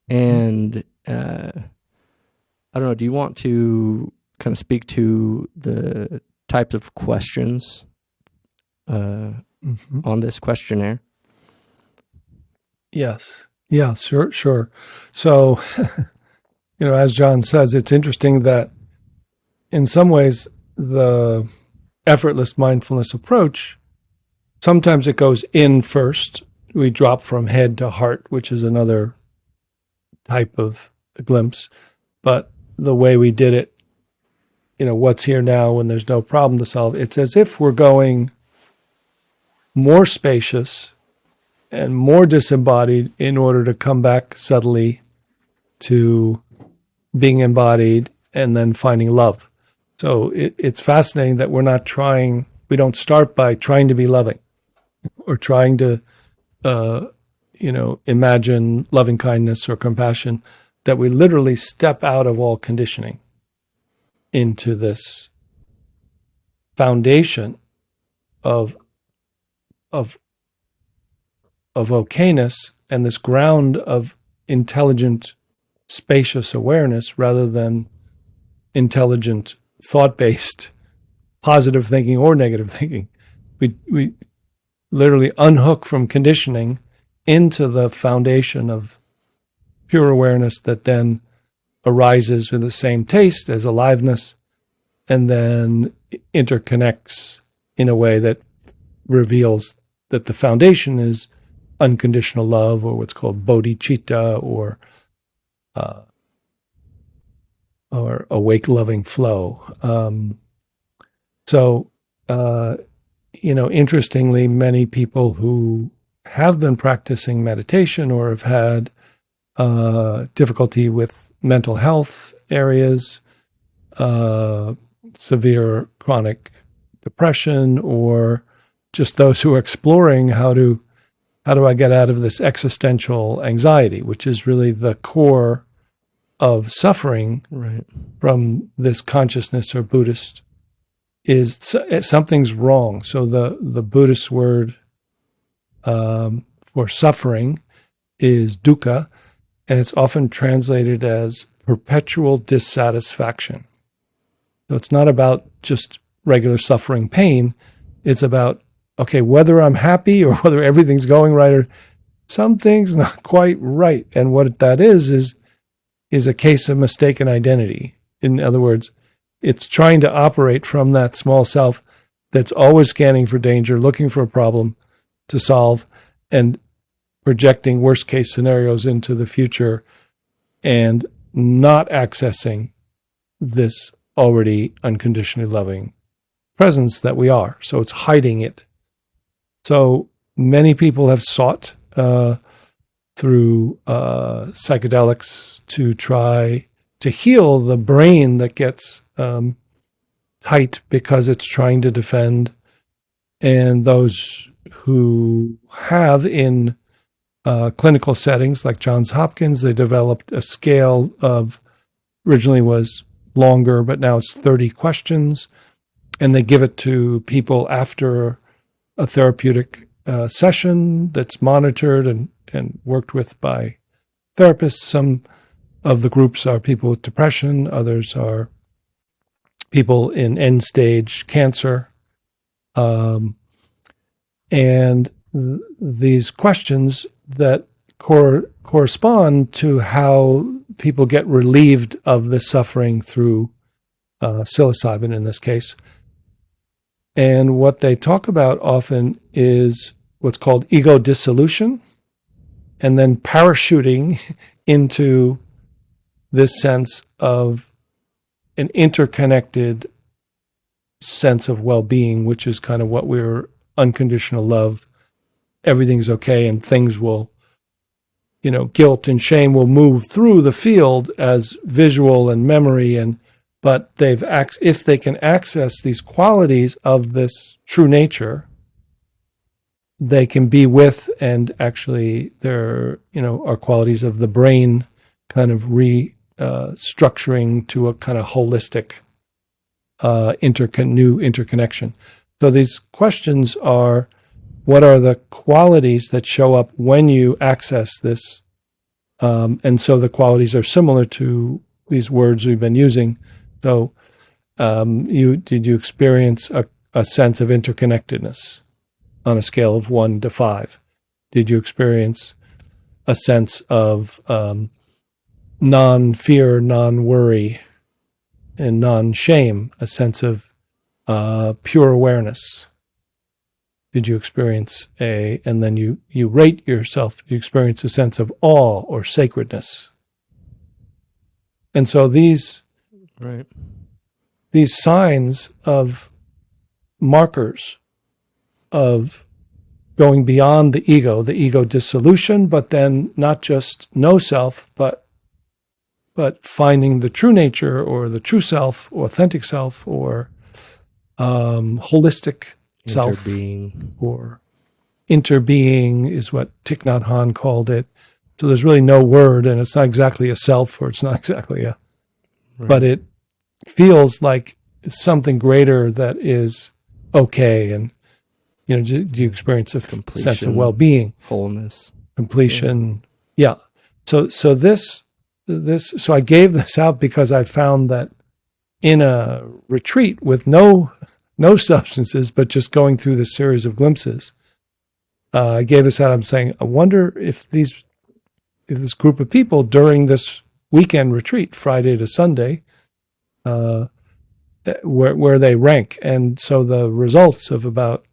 And I don't know, do you want to kind of speak to the types of questions on this questionnaire? Yes. Yeah, sure. So, as John says, it's interesting that in some ways the effortless mindfulness approach, sometimes it goes in first. We drop from head to heart, which is another type of glimpse. But the way we did it, what's here now when there's no problem to solve, it's as if we're going more spacious and more disembodied in order to come back subtly to being embodied and then finding love. So it's fascinating that we don't start by trying to be loving or trying to, imagine loving kindness or compassion, that we literally step out of all conditioning into this foundation of okayness and this ground of intelligent, spacious awareness rather than intelligent, thought-based, positive thinking or negative thinking. We literally unhook from conditioning into the foundation of pure awareness that then arises with the same taste as aliveness and then interconnects in a way that reveals that the foundation is unconditional love, or what's called bodhicitta, or awake loving flow. Interestingly, many people who have been practicing meditation or have had difficulty with mental health areas, severe chronic depression, or just those who are exploring how do I get out of this existential anxiety, which is really the core of suffering from this consciousness or Buddhist, is something's wrong. So the Buddhist word for suffering is dukkha, and it's often translated as perpetual dissatisfaction. So it's not about just regular suffering pain. It's about, okay, whether I'm happy or whether everything's going right or something's not quite right. And what that is a case of mistaken identity. In other words, it's trying to operate from that small self that's always scanning for danger, looking for a problem to solve, and projecting worst case scenarios into the future and not accessing this already unconditionally loving presence that we are. So it's hiding it. So many people have sought through psychedelics to try to heal the brain that gets tight because it's trying to defend. And those who have in clinical settings like Johns Hopkins, they developed a scale of, originally was longer, but now it's 30 questions. And they give it to people after a therapeutic session that's monitored and worked with by therapists. Some of the groups are people with depression, others are people in end-stage cancer. And these questions that correspond to how people get relieved of the suffering through psilocybin in this case. And what they talk about often is what's called ego dissolution, and then parachuting into this sense of an interconnected sense of well-being, which is kind of what we're unconditional love. Everything's okay, and things will, guilt and shame will move through the field as visual and memory, but if they can access these qualities of this true nature, they can be with, and actually there are qualities of the brain kind of restructuring to a kind of holistic new interconnection. So these questions are, what are the qualities that show up when you access this? And so the qualities are similar to these words we've been using. So did you experience a sense of interconnectedness on a scale of 1 to 5? Did you experience a sense of non-fear, non-worry, and non-shame, a sense of pure awareness? Did you experience and then you rate yourself, did you experience a sense of awe or sacredness? And so these signs of markers of going beyond the ego dissolution, but then not just no self, but finding the true nature or the true self, or authentic self, or holistic self, or interbeing is what Thich Nhat Hanh called it. So there's really no word, and it's not exactly a self, or it's not exactly but it feels like something greater that is okay. And do you experience a sense of well-being, wholeness, completion? Yeah. So I gave this out because I found that in a retreat with no substances, but just going through this series of glimpses, I gave this out. I'm saying, I wonder if this group of people during this weekend retreat, Friday to Sunday, where they rank. And so the results of about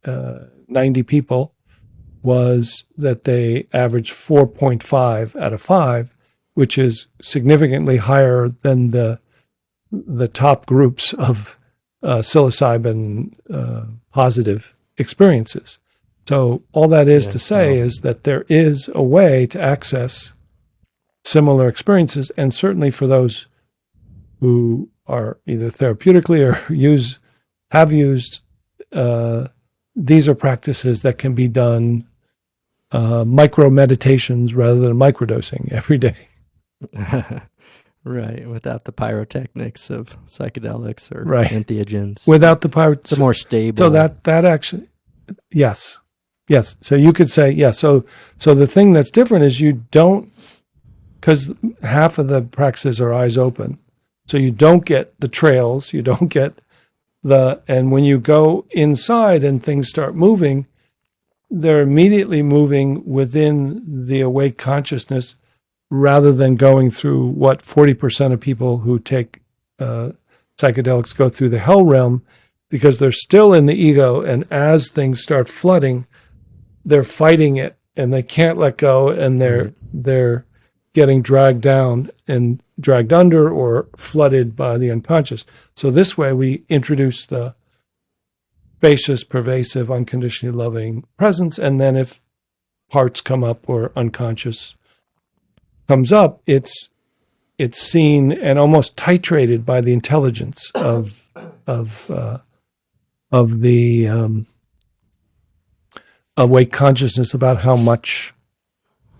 90 people was that they averaged 4.5 out of 5, which is significantly higher than the top groups of psilocybin positive experiences. So all that is to say is that there is a way to access similar experiences, and certainly for those who are either therapeutically or have used, these are practices that can be done micro meditations rather than microdosing every day. Right, without the pyrotechnics of psychedelics or entheogens. Without the pyrotechnics. The more stable. So that actually, yes. So you could say, So the thing that's different is you don't, because half of the practices are eyes open. So you don't get the trails, you don't get and when you go inside and things start moving, they're immediately moving within the awake consciousness, rather than going through what 40% of people who take psychedelics go through, the hell realm, because they're still in the ego, and as things start flooding, they're fighting it and they can't let go, and they're getting dragged down and dragged under or flooded by the unconscious. So this way we introduce the spacious, pervasive, unconditionally loving presence, and then if parts come up or unconscious comes up, it's seen and almost titrated by the intelligence of the awake consciousness about how much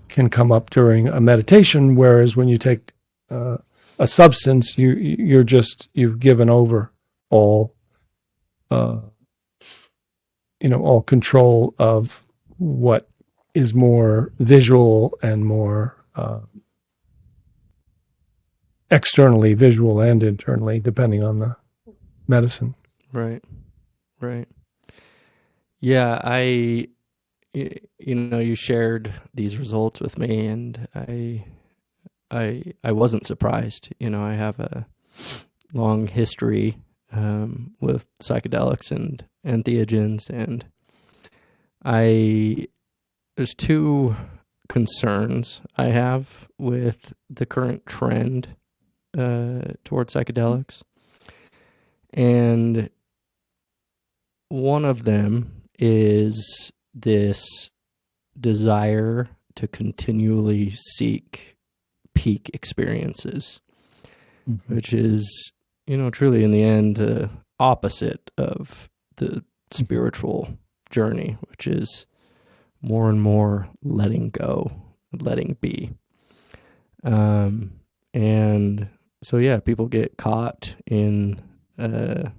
can come up during a meditation. Whereas when you take a substance, you've given over all all control of what is more visual and more externally visual and internally, depending on medicine. Right. Right. Yeah, you shared these results with me, and I wasn't surprised. I have a long history with psychedelics and entheogens, and there's two concerns I have with the current trend towards psychedelics, and one of them is this desire to continually seek peak experiences, which is, truly in the end, the opposite of the spiritual journey, which is more and more letting go, letting be. And so, yeah, people get caught in a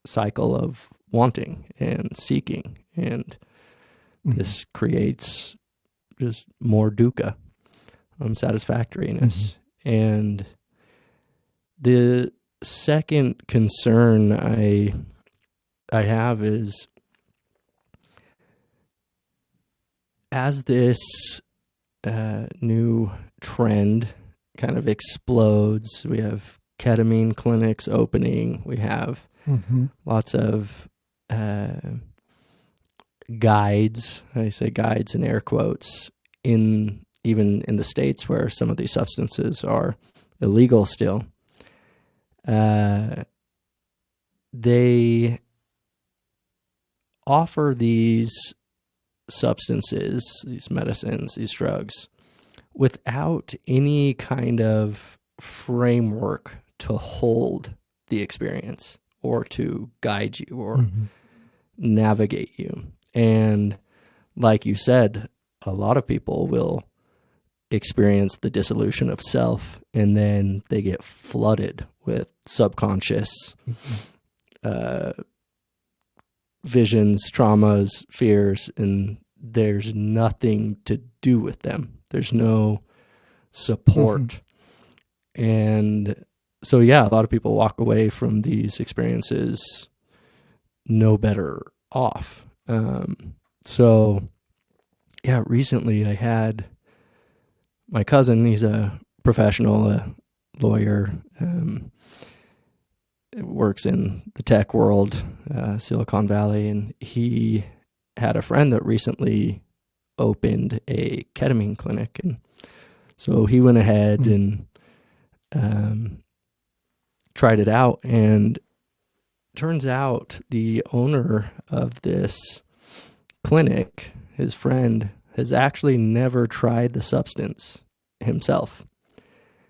cycle of wanting and seeking, and this creates just more dukkha, unsatisfactoriness. And the second concern I have is, as this new trend kind of explodes, we have ketamine clinics opening, we have lots of guides, I say guides in air quotes, even in the States where some of these substances are illegal still. They offer these substances, these medicines, these drugs, without any kind of framework to hold the experience or to guide you or navigate you. And like you said, a lot of people will experience the dissolution of self, and then they get flooded with subconscious visions, traumas, fears, and there's nothing to do with them. There's no support. And so, yeah, a lot of people walk away from these experiences no better off. So, yeah, recently I had my cousin, he's a professional, a lawyer, works in the tech world, Silicon Valley, and he had a friend that recently opened a ketamine clinic. And so he went ahead and tried it out, and turns out the owner of this clinic, his friend, has actually never tried the substance himself.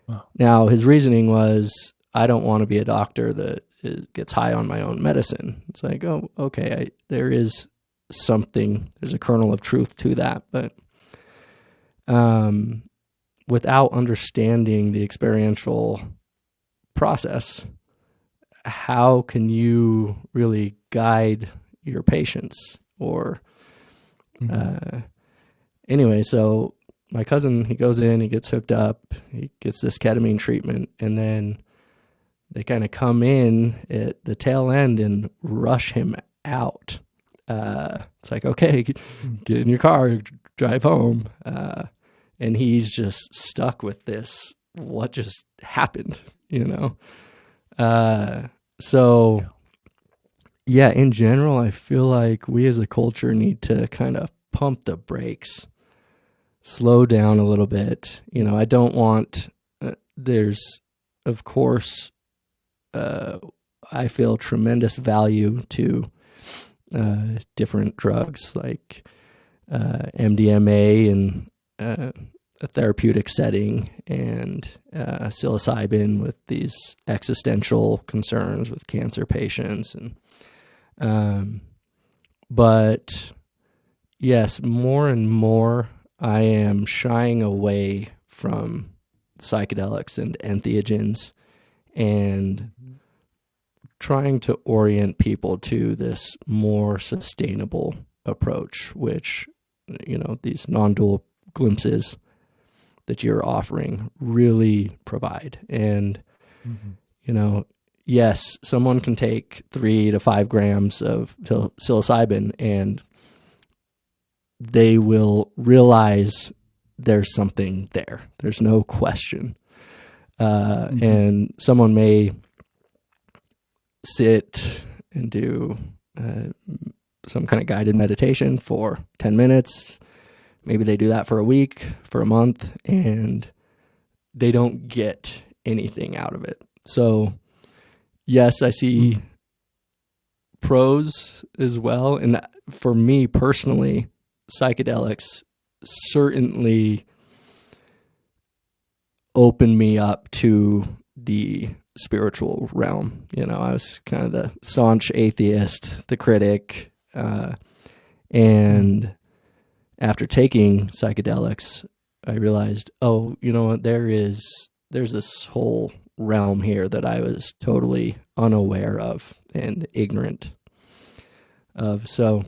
Wow. Now, his reasoning was, I don't want to be a doctor that gets high on my own medicine. It's like, oh, okay, there is something, there's a kernel of truth to that, but without understanding the experiential process, how can you really guide your patients? Or anyway, so my cousin, he goes in, he gets hooked up, he gets this ketamine treatment, and then they kind of come in at the tail end and rush him out. It's like, okay, get in your car, drive home. And he's just stuck with this, what just happened, So, yeah, in general, I feel like we as a culture need to kind of pump the brakes, slow down a little bit. I don't want, there's, of course, I feel tremendous value to different drugs like MDMA in a therapeutic setting, and psilocybin with these existential concerns with cancer patients. And but yes, more and more I am shying away from psychedelics and entheogens and trying to orient people to this more sustainable approach, which, these non-dual glimpses that you're offering really provide. And, yes, someone can take 3 to 5 grams of psilocybin and they will realize there's something there. There's no question. And someone may sit and do some kind of guided meditation for 10 minutes. Maybe they do that for a week, for a month, and they don't get anything out of it. So, yes, I see pros as well. And for me personally, psychedelics certainly opened me up to the spiritual realm. You know, I was kind of the staunch atheist, the critic, and after taking psychedelics, I realized, oh, you know what, there's this whole realm here that I was totally unaware of and ignorant of. So,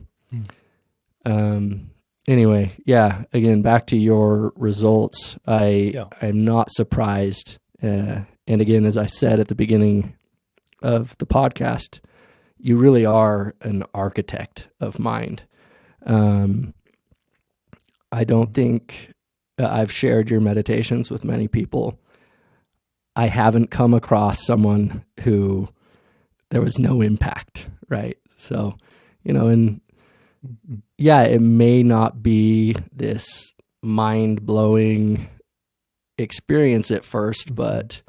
anyway, yeah, again, back to your results, I'm not surprised. And again, as I said at the beginning of the podcast, you really are an architect of mind. I don't think I've shared your meditations with many people. I haven't come across someone who there was no impact, right? So, you know, and yeah, it may not be this mind-blowing experience at first, but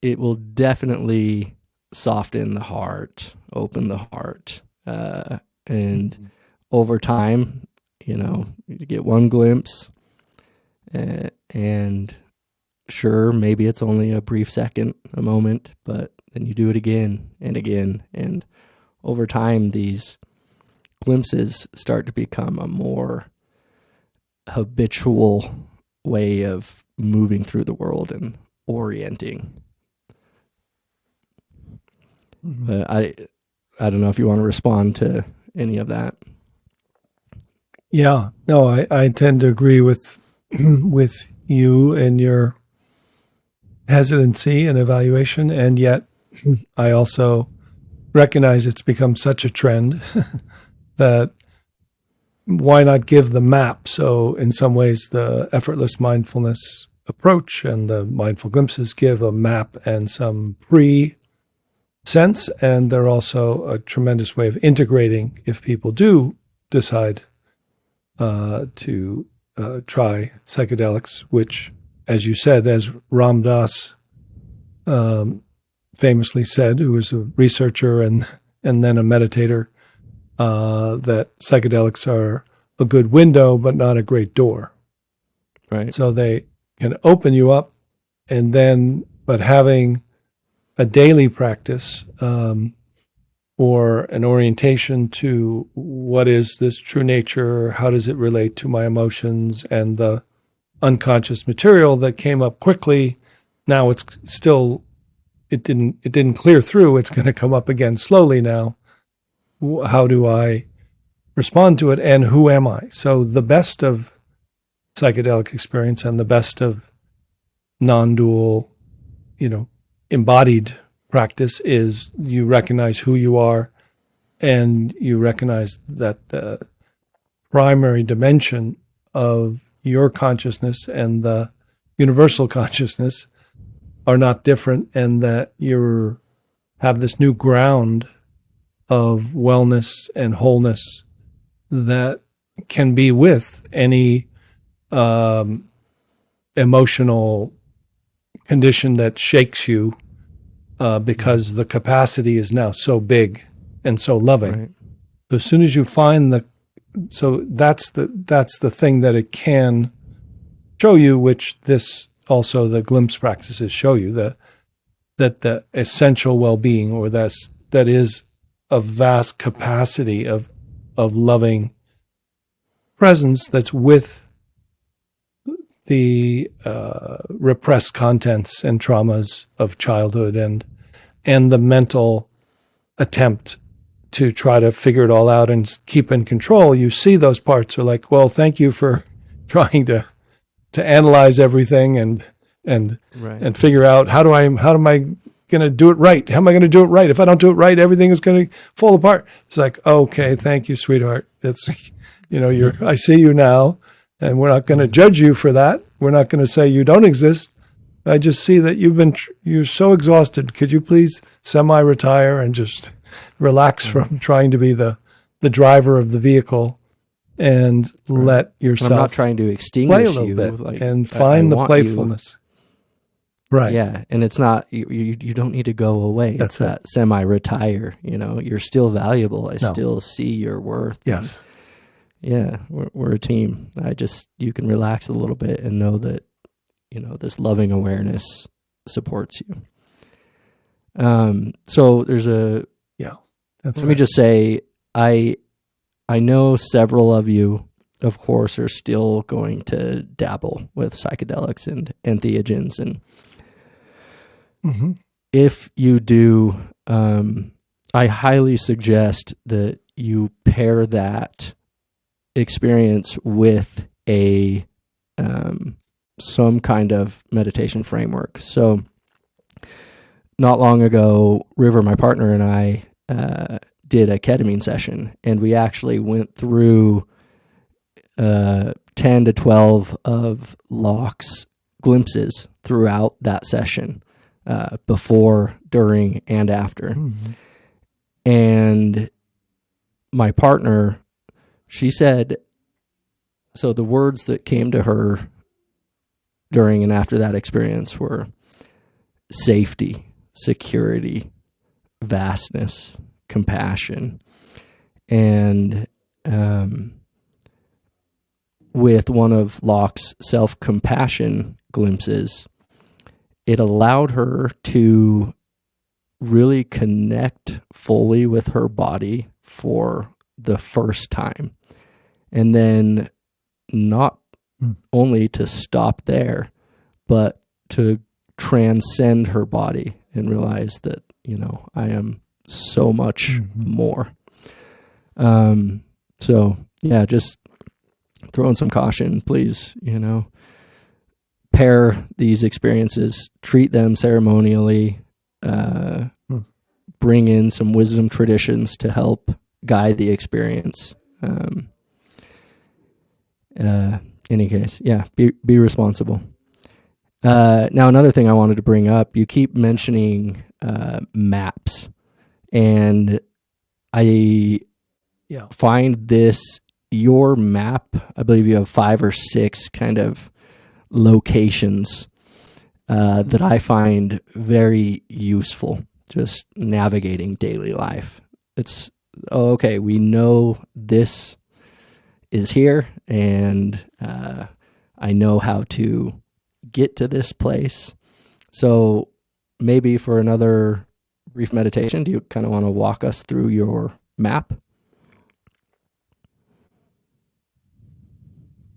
it will definitely soften the heart, open the heart, and over time, you know, you get one glimpse, and sure, maybe it's only a brief second, a moment, but then you do it again and again, and over time, these glimpses start to become a more habitual way of moving through the world and orienting. I don't know if you want to respond to any of that. Yeah, no, I tend to agree with you and your hesitancy and evaluation, and yet I also recognize it's become such a trend that why not give the map? So in some ways, the effortless mindfulness approach and the mindful glimpses give a map and some pre-sense, and they're also a tremendous way of integrating if people do decide to try psychedelics, which, as you said, as Ram Dass famously said, who was a researcher and then a meditator, that psychedelics are a good window, but not a great door. Right. So they can open you up, and then, but having a daily practice or an orientation to what is this true nature, how does it relate to my emotions and the unconscious material that came up quickly. Now it's still, it didn't clear through. It's going to come up again slowly now. How do I respond to it, and who am I? So the best of psychedelic experience and the best of non-dual, embodied practice is you recognize who you are, and you recognize that the primary dimension of your consciousness and the universal consciousness are not different, and that you have this new ground of wellness and wholeness that can be with any emotional condition that shakes you, because the capacity is now so big and so loving. Right. So as soon as you find so that's the thing that it can show you, which this also the glimpse practices show you, that the essential well-being, or that is a vast capacity of loving presence that's with the repressed contents and traumas of childhood and the mental attempt to try to figure it all out and keep in control. You see those parts are like, well, thank you for trying to analyze everything and Right. figure out how do I going to do it right? How am I going to do it right? If I don't do it right, everything is going to fall apart. It's like, okay, thank you, sweetheart. It's, I see you now, and we're not going to judge you for that. We're not going to say you don't exist. I just see that you're so exhausted. Could you please semi-retire and just relax from trying to be the driver of the vehicle and let yourself I'm not trying to extinguish play a little you bit and find the playfulness. Right. Yeah. And it's not, you don't need to go away. That's it's that semi-retire, you're still valuable. I still see your worth. Yes. Yeah. We're a team. You can relax a little bit and know that, this loving awareness supports you. So there's let me just say, I know several of you, of course, are still going to dabble with psychedelics and entheogens. And if you do, I highly suggest that you pair that experience with some kind of meditation framework. So not long ago, River, my partner, and I did a ketamine session, and we actually went through 10 to 12 of Loch's glimpses throughout that session, before, during, and after. And my partner, she said, so the words that came to her during and after that experience were safety, security, vastness, compassion. And with one of Loch's self-compassion glimpses, it allowed her to really connect fully with her body for the first time. And then not only to stop there, but to transcend her body and realize that, I am so much more. So yeah, just throw in some caution, please, pair these experiences, treat them ceremonially, bring in some wisdom traditions to help guide the experience. Any case, yeah, be responsible. Now, another thing I wanted to bring up, you keep mentioning maps, and I find your map, I believe you have 5 or 6 kind of locations that I find very useful, just navigating daily life. It's, okay, we know this is here, and I know how to get to this place. So maybe for another brief meditation, do you kind of want to walk us through your map?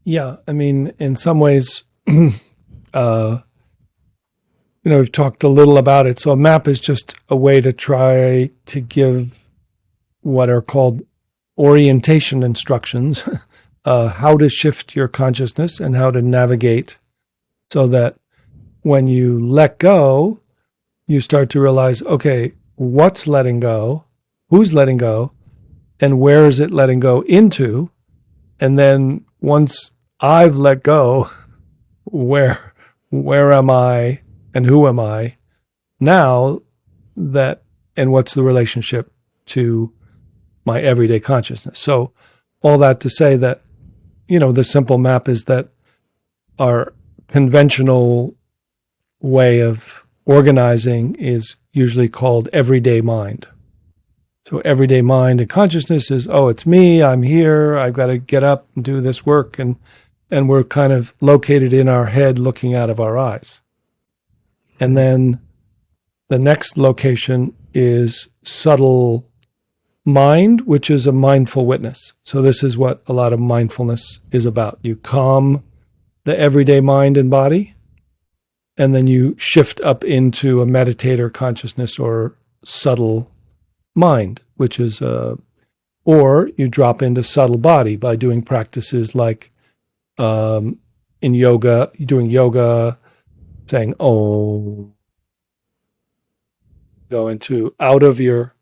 Yeah, I mean, in some ways, we've talked a little about it. So a map is just a way to try to give what are called orientation instructions, how to shift your consciousness and how to navigate, so that when you let go, you start to realize, okay, what's letting go, who's letting go, and where is it letting go into? And then once I've let go, where am I and who am I now, that, and what's the relationship to my everyday consciousness? So all that to say that, the simple map is that our conventional way of organizing is usually called everyday mind. So everyday mind and consciousness is, it's me, I'm here, I've got to get up and do this work, and we're kind of located in our head looking out of our eyes. And then the next location is subtle mind, which is a mindful witness. So this is what a lot of mindfulness is about. You calm the everyday mind and body, and then you shift up into a meditator consciousness or subtle mind, which is or you drop into subtle body by doing practices like in yoga, doing yoga, saying "Oh," go into out of your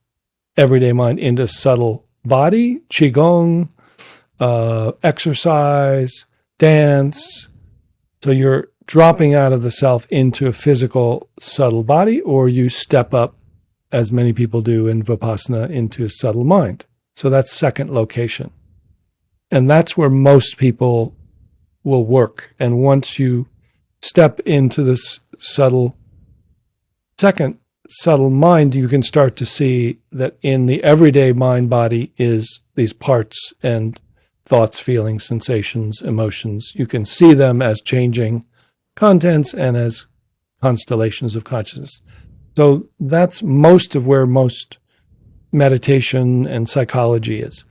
everyday mind into subtle body, qigong, exercise, dance. So you're dropping out of the self into a physical, subtle body, or you step up, as many people do in Vipassana, into subtle mind. So that's second location. And that's where most people will work. And once you step into this second subtle mind, you can start to see that in the everyday mind body is these parts and thoughts, feelings, sensations, emotions. You can see them as changing contents and as constellations of consciousness. So that's most of where most meditation and psychology is.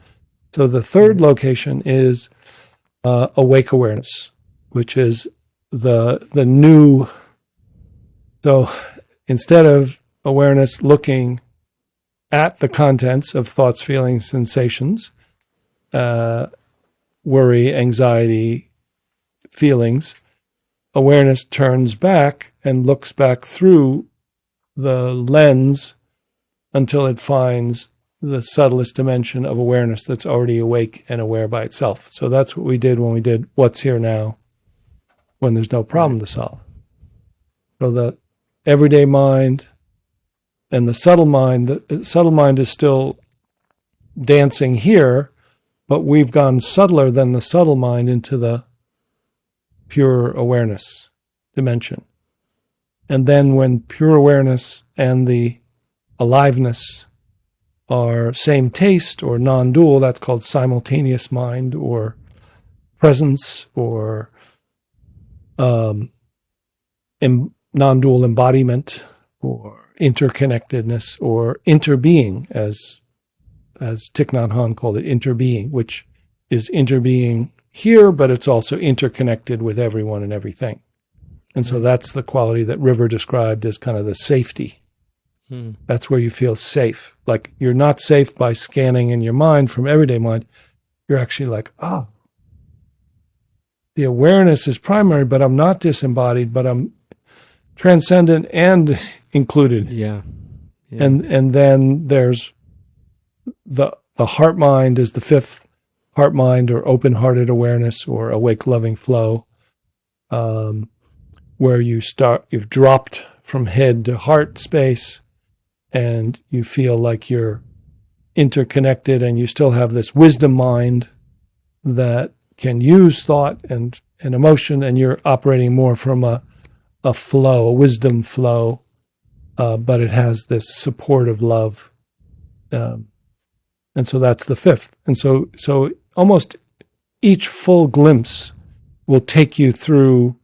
So the third location is awake awareness, which is the new. So instead of awareness looking at the contents of thoughts, feelings, sensations, worry, anxiety, feelings, awareness turns back and looks back through the lens until it finds the subtlest dimension of awareness that's already awake and aware by itself. So that's what we did when we did What's Here Now, when there's no problem to solve. So the everyday mind and the subtle mind is still dancing here, but we've gone subtler than the subtle mind into the pure awareness dimension. And then when pure awareness and the aliveness are same taste or non-dual, that's called simultaneous mind or presence or non-dual embodiment or interconnectedness or interbeing, as Thich Nhat Hanh called it, interbeing, which is interbeing here, but it's also interconnected with everyone and everything. And so that's the quality that River described as kind of the safety. That's where you feel safe. Like you're not safe by scanning in your mind from everyday mind. You're actually like, oh, the awareness is primary, but I'm not disembodied, but I'm transcendent and included. Yeah. And then there's the heart mind is the fifth heart mind or open-hearted awareness or awake loving flow, where you've dropped from head to heart space and you feel like you're interconnected and you still have this wisdom mind that can use thought and emotion, and you're operating more from a flow, a wisdom flow, but it has this support of love. And so that's the fifth. And so almost each full glimpse will take you through,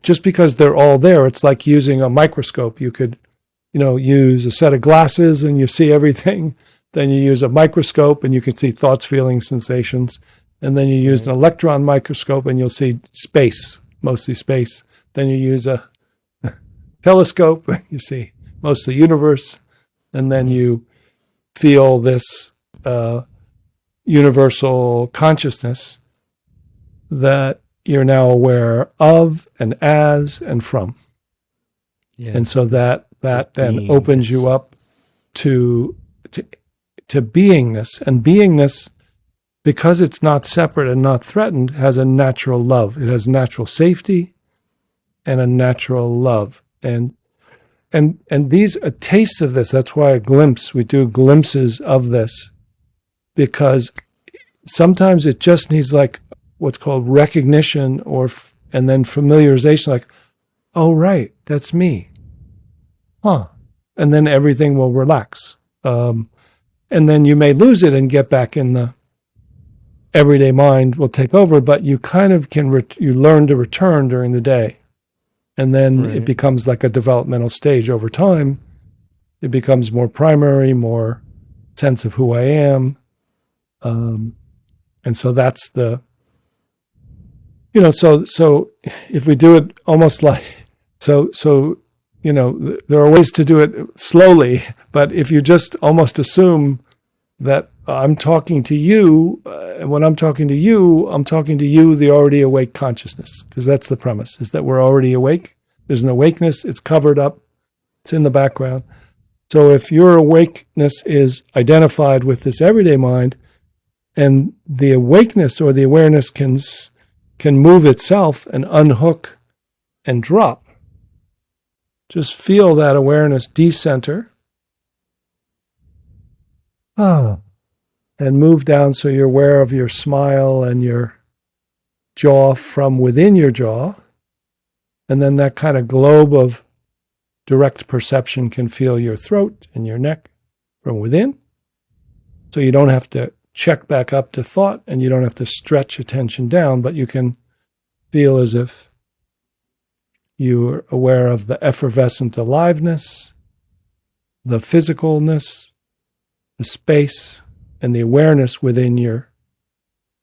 just because they're all there, it's like using a microscope. You could, use a set of glasses and you see everything. Then you use a microscope and you can see thoughts, feelings, sensations. And then you use an electron microscope and you'll see space, mostly space. Then you use a telescope, you see most of the universe. And then you feel this universal consciousness that you're now aware of and as and from. Yeah. And so that then opens you up to beingness. And beingness, because it's not separate and not threatened, has a natural love. It has natural safety and a natural love. And these, a taste of this, that's why we do glimpses of this, because sometimes it just needs like what's called recognition and then familiarization, like, oh, right, that's me. Huh. And then everything will relax. And then you may lose it and get back in the everyday mind will take over, but you kind of you learn to return during the day. And then it becomes like a developmental stage over time. It becomes more primary, more sense of who I am. And so that's the, so if we do it almost like, there are ways to do it slowly, but if you just almost assume that I'm talking to you, and when I'm talking to you, the already awake consciousness, because that's the premise, is that we're already awake. There's an awakeness, it's covered up, It's in the background. So if your awakeness is identified with this everyday mind, and the awakeness or the awareness can move itself and unhook and drop, just feel that awareness decenter. And move down so you're aware of your smile and your jaw from within your jaw. And then that kind of globe of direct perception can feel your throat and your neck from within. So you don't have to check back up to thought, and you don't have to stretch attention down, but you can feel as if you're aware of the effervescent aliveness, the physicalness, the space, and the awareness within your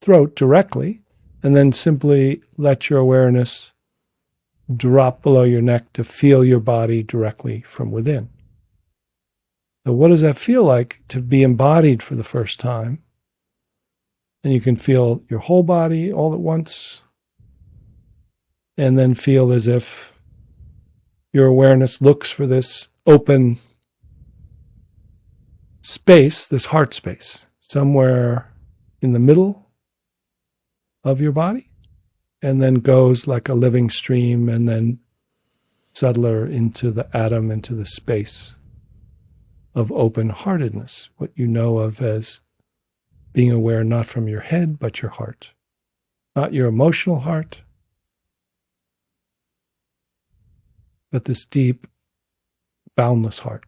throat directly, and then simply let your awareness drop below your neck to feel your body directly from within. So what does that feel like to be embodied for the first time? And you can feel your whole body all at once, and then feel as if your awareness looks for this open space, this heart space, somewhere in the middle of your body, and then goes like a living stream, and then subtler into the atom, into the space of open-heartedness, what you know of as being aware not from your head, but your heart. Not your emotional heart, but this deep, boundless heart.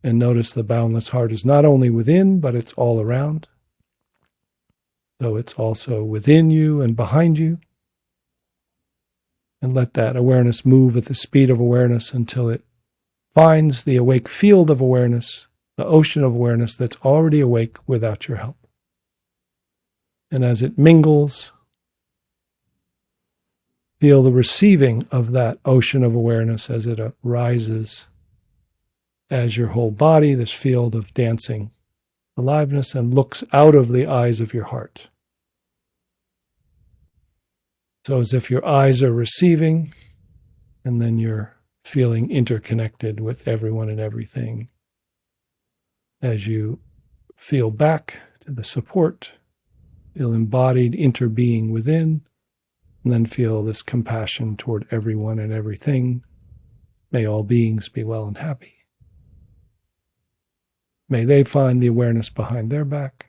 And notice the boundless heart is not only within, but it's all around. So it's also within you and behind you. And let that awareness move at the speed of awareness until it finds the awake field of awareness, the ocean of awareness that's already awake without your help. And as it mingles, feel the receiving of that ocean of awareness as it arises as your whole body, this field of dancing aliveness, and looks out of the eyes of your heart. So as if your eyes are receiving, and then you're feeling interconnected with everyone and everything. As you feel back to the support, feel embodied interbeing within, and then feel this compassion toward everyone and everything. May all beings be well and happy. May they find the awareness behind their back.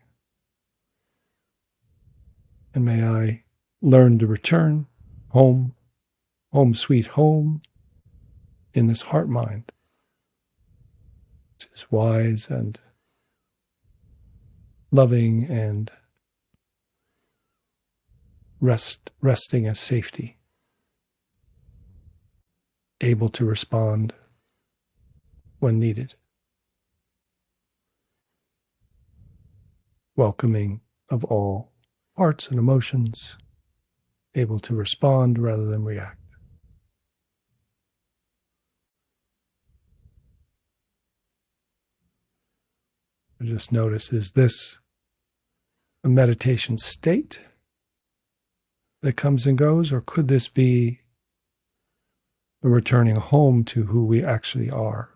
And may I learn to return home, home sweet home, in this heart mind, which is wise and loving and resting as safety, able to respond when needed, welcoming of all hearts and emotions, able to respond rather than react. Just notice, is this a meditation state that comes and goes, or could this be a returning home to who we actually are,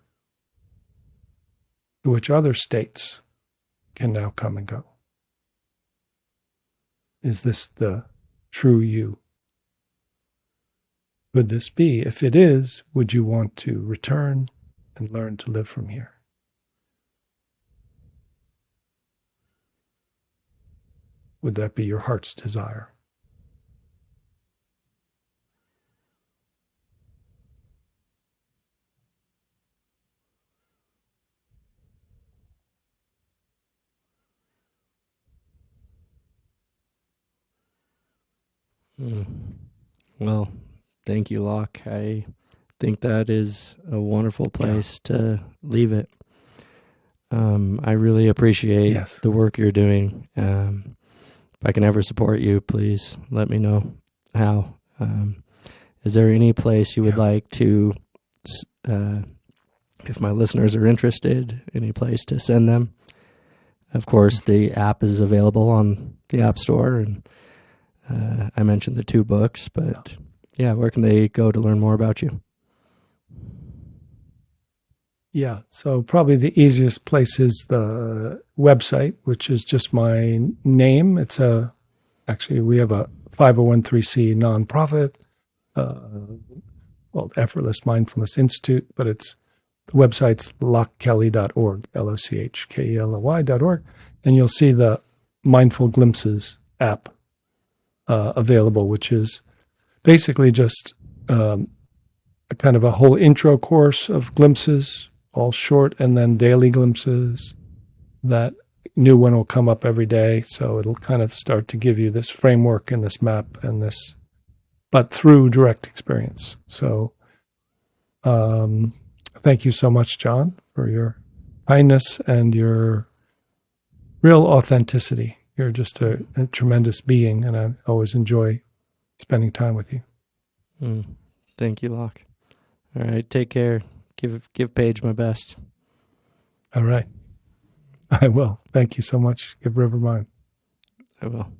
to which other states can now come and go? Is this the true you? Could this be? If it is, would you want to return and learn to live from here? Would that be your heart's desire? Well, thank you, Loch. I think that is a wonderful place to leave it. I really appreciate the work you're doing. If I can ever support you, please let me know how. Is there any place you would like to, if my listeners are interested, any place to send them? Of course, the app is available on the App Store, and I mentioned the 2 books, but where can they go to learn more about you? Yeah. So probably the easiest place is the website, which is just my name. Actually, we have a 501c nonprofit called Effortless Mindfulness Institute, but the website's lochkelly.org, LOCHKELLY.org, and you'll see the Mindful Glimpses app available, which is basically just a kind of a whole intro course of glimpses, all short, and then daily glimpses. That new one will come up every day, so it'll kind of start to give you this framework and this map and this, but through direct experience. So thank you so much, John, for your kindness and your real authenticity. You're just a tremendous being, and I always enjoy spending time with you. Thank you, Loch. All right, take care. Give Paige my best. All right. I will. Thank you so much. Give River mine. I will.